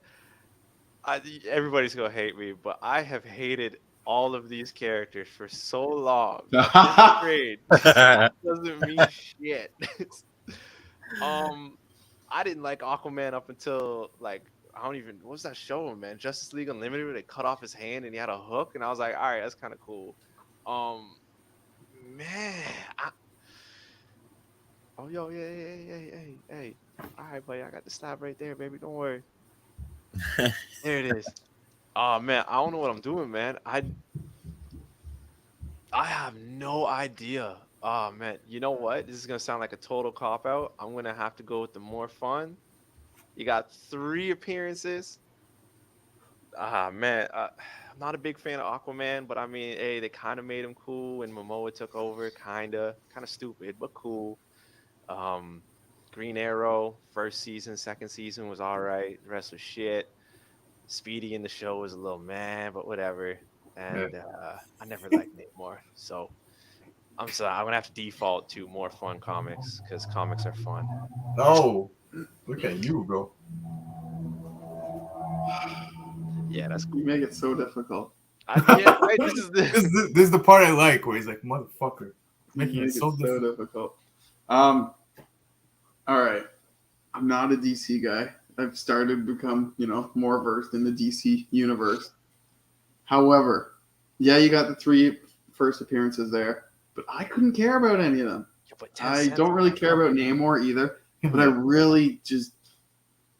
Everybody's going to hate me, but I have hated all of these characters for so long. Doesn't mean shit. I didn't like Aquaman up until what was that show, man? Justice League Unlimited, where they cut off his hand and he had a hook, and I was like, all right, that's kind of cool. Man, hey. All right, buddy, I got the slab right there, baby. Don't worry. There it is. Oh man, I don't know what I'm doing, man. I have no idea. Oh man, you know what? This is gonna sound like a total cop out. I'm gonna have to go with the more fun. You got 3 appearances. Ah man, I'm not a big fan of Aquaman, but I mean, hey, they kind of made him cool when Momoa took over. Kind of stupid, but cool. Um, Green Arrow, first season, second season was all right. The rest was shit. Speedy in the show was a little man, but whatever. And I never liked Namor, so I'm sorry. I'm gonna have to default to more fun comics because comics are fun. Oh, look at you, bro. Yeah, that's cool. You make it so difficult. Right? This is the part I like where he's like, motherfucker, making it so difficult. All right. I'm not a DC guy. I've started to become, more versed in the DC universe. However, yeah, you got the 3 first appearances there, but I couldn't care about any of them. I don't really care about Namor either, but I really just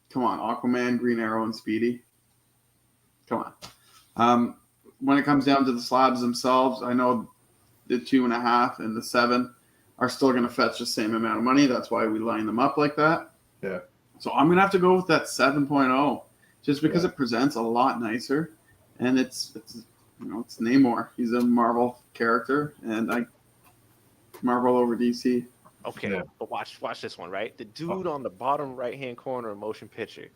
come on, Aquaman, Green Arrow, and Speedy. Come on. When it comes down to the slabs themselves, I know the 2.5 and the 7 are still going to fetch the same amount of money. That's why we line them up like that. Yeah. So I'm going to have to go with that 7.0 just because it presents a lot nicer. And it's Namor. He's a Marvel character, and I Marvel over DC. Okay, but watch this one, right? The dude on the bottom right-hand corner of motion picture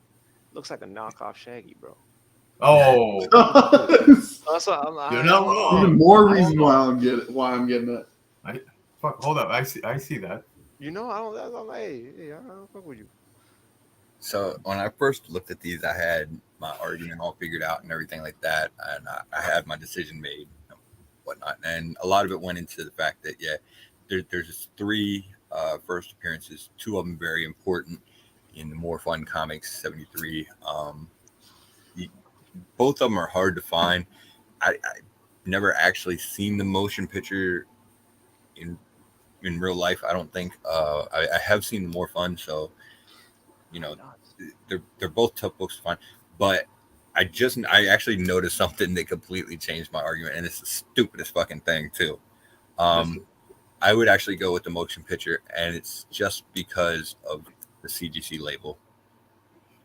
looks like a knockoff Shaggy, bro. Oh, That's what you're not wrong. Even more reason why I'm getting it. Hold up. I see that. I don't like, hey, I don't fuck with you. So when I first looked at these, I had my argument all figured out and everything like that, and I had my decision made, and whatnot. And a lot of it went into the fact that there's just 3 first appearances, 2 of them very important in the More Fun Comics 73. Both of them are hard to find. I never actually seen the motion picture in real life. I don't think. I have seen More Fun, so they're both tough books to find. But I actually noticed something that completely changed my argument, and it's the stupidest fucking thing too. I would actually go with the motion picture, and it's just because of the CGC label.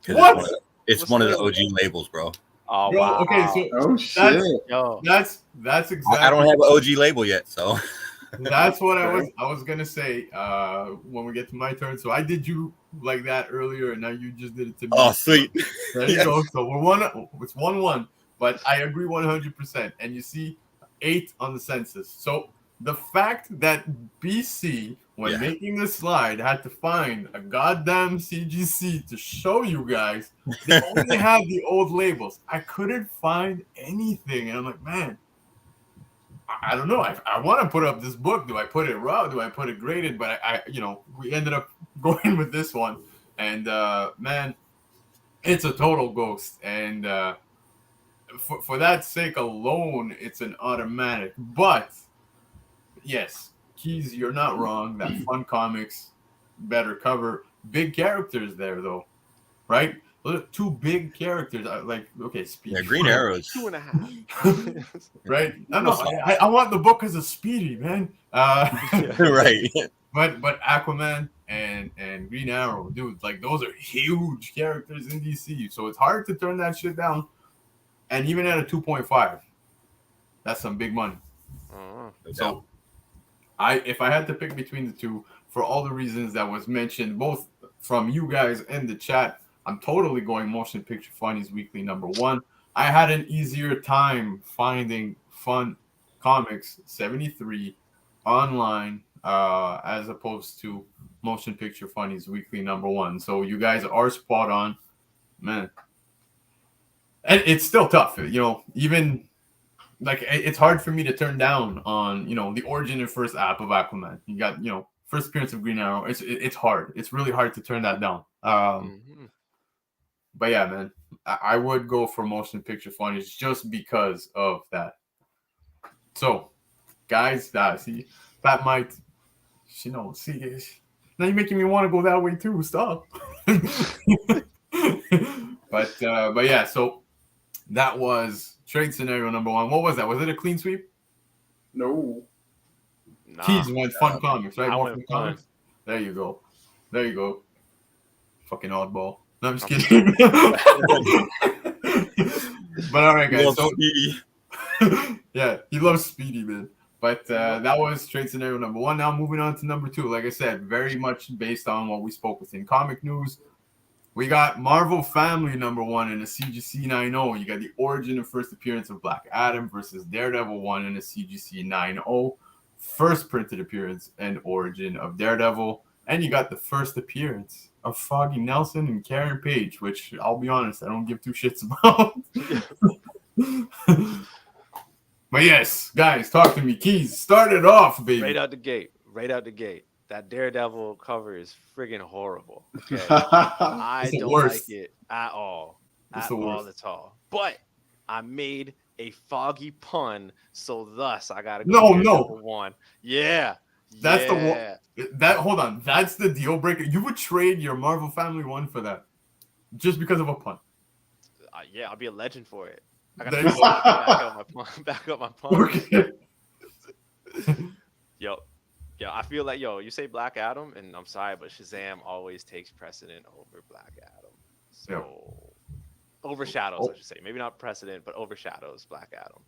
What? It's one of the OG labels, bro. Oh, bro, wow. Okay, so shit. That's exactly. I don't have an OG label yet, so that's what I was gonna say when we get to my turn. So I did you like that earlier, and now you just did it to me. Oh, sweet. There you go. So it's 1-1, but I agree 100%. And you see 8 on the census. So the fact that BC, when making the slide, had to find a goddamn CGC to show you guys, they only have the old labels. I couldn't find anything, and I'm like, man, I don't know. I want to put up this book. Do I put it raw? Do I put it graded? But we ended up going with this one, and man, it's a total ghost. And for that sake alone, it's an automatic. But yes, Keys, you're not wrong. That Fun Comics better cover. Big characters there, though, right? Look, 2 big characters. Speedy. Yeah, Green Arrows. 2.5. Right? No, I want the book as a Speedy, man. Right. But Aquaman and Green Arrow, dude, like those are huge characters in DC. So it's hard to turn that shit down. And even at a 2.5, that's some big money. So if I had to pick between the 2, for all the reasons that was mentioned, both from you guys and the chat, I'm totally going Motion Picture Funnies Weekly #1. I had an easier time finding Fun Comics 73 online as opposed to Motion Picture Funnies Weekly #1. So you guys are spot on, man. And it's still tough, even like it's hard for me to turn down on, the origin and first app of Aquaman. You got, first appearance of Green Arrow. It's hard. It's really hard to turn that down. But yeah, man, I would go for Motion Picture Funnies just because of that. So, guys, see, that might, now you're making me want to go that way too. Stop. But yeah, so that was trade scenario number 1. What was that? Was it a clean sweep? No. Nah, Keys went fun comics, right? I More went fun fun. comics. There you go. Fucking oddball. No, I'm just kidding. But all right, guys. So, yeah, he loves Speedy, man. But that was trade scenario number 1. Now moving on to number 2. Like I said, very much based on what we spoke within comic news. We got Marvel Family number 1 in a CGC 9.0. You got the origin and first appearance of Black Adam versus Daredevil 1 in a CGC 9.0. First printed appearance and origin of Daredevil. And you got the first appearance of Foggy Nelson and Karen Page, which I'll be honest, I don't give two shits about. But yes, guys, talk to me. Keys, start it off, baby. Right out the gate. That Daredevil cover is friggin' horrible. Okay? I don't like it at all. At all. But I made a foggy pun, so thus I gotta go Daredevil 1. Yeah. That's the one. Hold on. That's the deal breaker. You would trade your Marvel Family 1 for that just because of a pun. Yeah, I'll be a legend for it. I gotta back up my pun. Okay. Yo, I feel like you say Black Adam, and I'm sorry, but Shazam always takes precedent over Black Adam. So overshadows, I should say. Maybe not precedent, but overshadows Black Adam.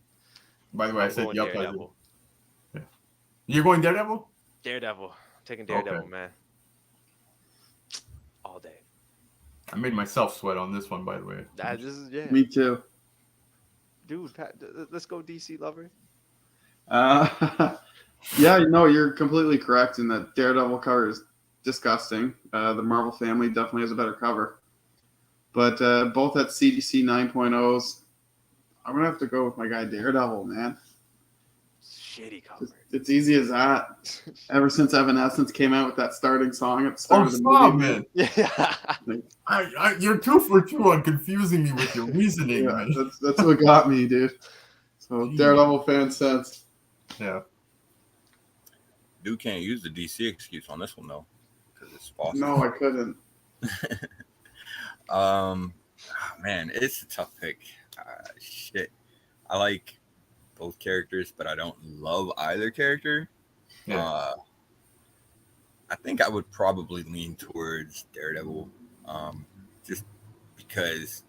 By the way, I said Daredevil. Yeah. You're going Daredevil? Daredevil. I'm taking Daredevil, man. All day. I made myself sweat on this one, by the way. Me too. Dude, let's go DC lover. Yeah, no, you're completely correct in that Daredevil cover is disgusting. The Marvel Family definitely has a better cover. But both at CDC 9.0s, I'm going to have to go with my guy Daredevil, man. Shitty cover. It's easy as that. Ever since Evanescence came out with that starting song at the start of the movie. Man. Yeah. You're 2 for 2 on confusing me with your reasoning, Yeah, man. that's what got me, dude. So Daredevil fan sense. Yeah. Dude can't use the DC excuse on this one though, because it's false. No, I couldn't. Man, it's a tough pick. Shit, I like both characters, but I don't love either character. Yeah. I think I would probably lean towards Daredevil, just because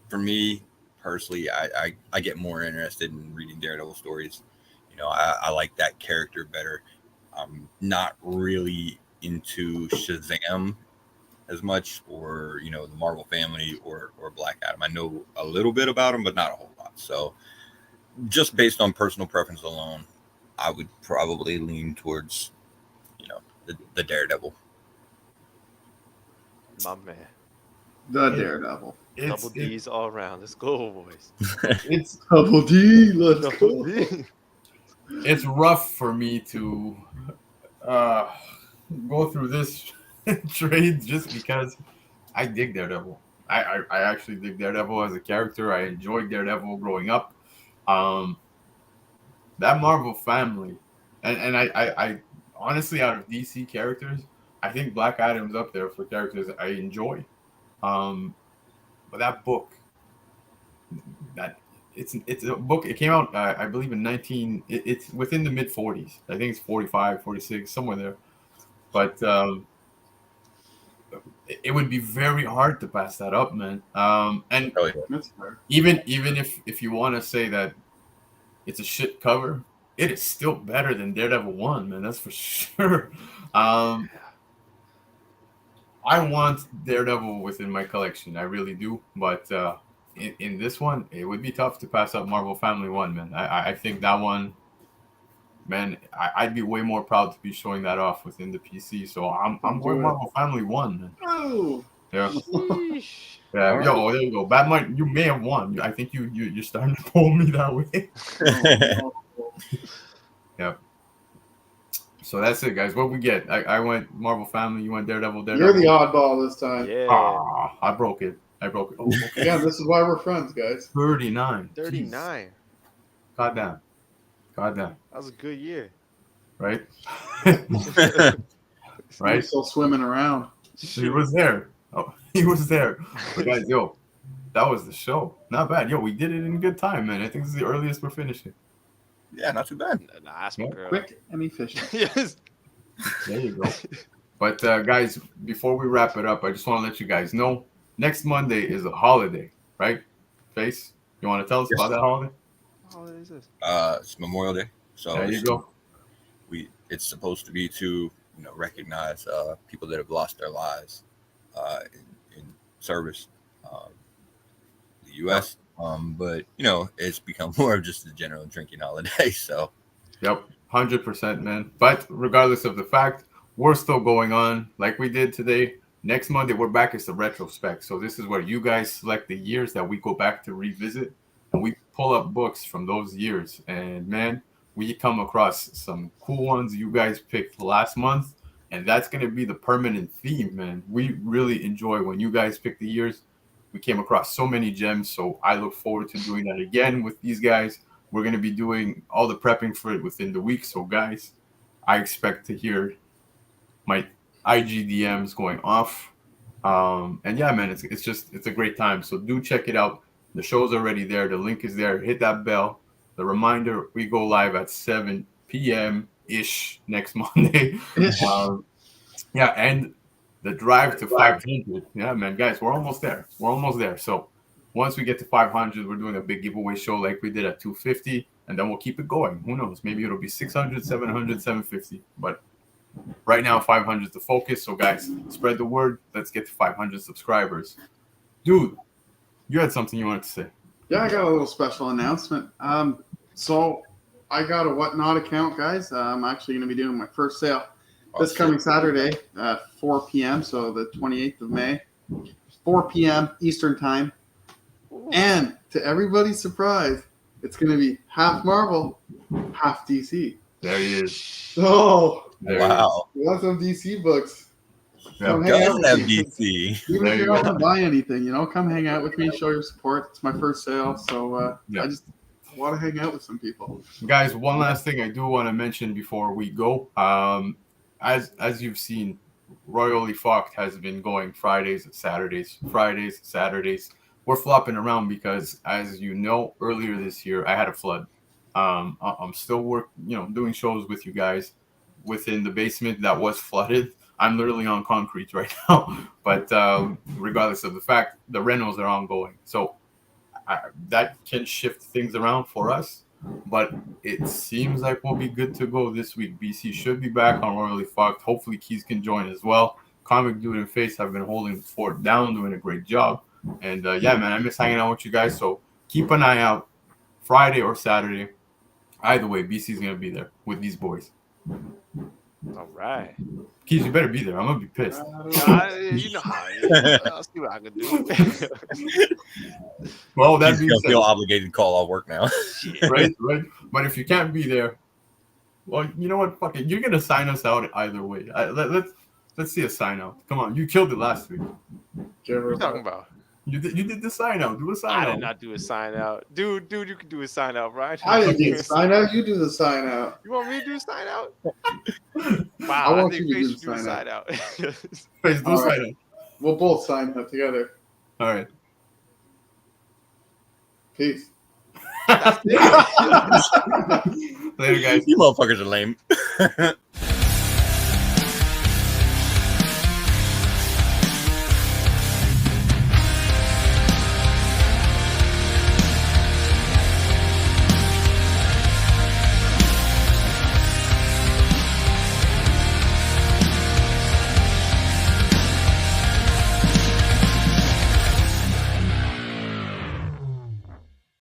for me personally, I get more interested in reading Daredevil stories. I like that character better. I'm not really into Shazam as much, or the Marvel Family or Black Adam. I know a little bit about him, but not a whole lot. So just based on personal preference alone, I would probably lean towards the Daredevil. My man. The Daredevil. Double D's all around. Let's go, boys. It's Double D. Let's go. It's rough for me to go through this trade just because I dig Daredevil. I actually dig Daredevil as a character. I enjoyed Daredevil growing up. That Marvel Family, and I honestly, out of DC characters, I think Black Adam's up there for characters I enjoy. But that book, it's a book. It came out, I believe, in it's within the mid 40s. I think it's 45, 46, somewhere there. But it would be very hard to pass that up, man. And even if you want to say that it's a shit cover, it is still better than Daredevil 1, man. That's for sure. I want Daredevil within my collection. I really do. But in this one, it would be tough to pass up Marvel Family 1, man. I think that one, man, I'd be way more proud to be showing that off within the PC. So I'm going Marvel Family 1, man. Oh. Yeah. Yeah. Yo, there you go. Batman, you may have won. I think you're starting to pull me that way. Yeah. So that's it, guys. What we get? I went Marvel Family. You went Daredevil. You're the oddball this time. Yeah. I broke it. Oh, okay. Yeah, this is why we're friends, guys. 39. 39. God damn. That was a good year. Right? Right? Still swimming around. He was there. Oh, he was there. But guys, That was the show. Not bad. Yo, we did it in good time, man. I think this is the earliest we're finishing. Yeah, not too bad. Nah, that's my girl. Quick and efficient. Yes. There you go. But guys, before we wrap it up, I just want to let you guys know next Monday is a holiday, right? Face, you want to tell us about that holiday? What holiday is this? It's Memorial Day, so There you go. It's supposed to be to recognize people that have lost their lives in service, the U.S. But it's become more of just a general drinking holiday. So, yep, 100%, man. But regardless of the fact, we're still going on like we did today. Next Monday, we're back. It's the retrospect. So this is where you guys select the years that we go back to revisit, and we pull up books from those years. And man, we come across some cool ones you guys picked last month, and that's going to be the permanent theme, man. We really enjoy when you guys pick the years. We came across so many gems, so I look forward to doing that again with these guys. We're going to be doing all the prepping for it within the week. So guys, I expect to hear my IG DMs going off. And yeah, man, it's a great time. So do check it out. The show's already there. The link is there. Hit that bell. The reminder, we go live at 7 p.m. ish next Monday. Yeah, and the drive to 500. Yeah, man, guys, we're almost there. We're almost there. So once we get to 500, we're doing a big giveaway show like we did at 250, and then we'll keep it going. Who knows? Maybe it'll be 600, 700, 750. But right now, 500 is the focus. So guys, spread the word. Let's get to 500 subscribers. Dude, you had something you wanted to say. Yeah, I got a little special announcement. So I got a Whatnot account, guys. I'm actually going to be doing my first sale this coming Saturday at 4 p.m. So the 28th of May, 4 p.m. Eastern time. And to everybody's surprise, it's going to be half Marvel, half DC. There he is. So, wow. You want some DC books? Yeah, Come hang out with have me. DC. Even if you're not going to buy anything, come hang out with me, show your support. It's my first sale, so I just want to hang out with some people. Guys, one last thing I do want to mention before we go. As you've seen, Royally Fucked has been going Fridays, Saturdays. We're flopping around because, as you know, earlier this year I had a flood. I'm still doing shows with you guys within the basement that was flooded. I'm literally on concrete right now, but regardless of the fact, the rentals are ongoing. So that can shift things around for us, but it seems like we'll be good to go this week. BC should be back on Royally Fucked. Hopefully Keys can join as well. Comic.Dood and Face have been holding the fort down, doing a great job. And yeah, man, I miss hanging out with you guys. So keep an eye out Friday or Saturday. Either way, BC's going to be there with these boys. All right. Keys, you better be there. I'm going to be pissed. You know how it is. I'll see what I can do. Well, that He's going to feel obligated to call all work now. right. But if you can't be there, well, you know what? Fuck it. You're going to sign us out either way. Let's see a sign out. Come on. You killed it last week. What are you talking about? You did the sign out. Do a sign out. I did not do a sign out. Dude, you can do a sign out, right? I didn't do a sign out. You do the sign out. You want me to do a sign out? I Wow, want I think you to Face do should do a sign out. Face, do a sign out. We'll both sign out together. All right. Peace. Later, guys. You motherfuckers are lame.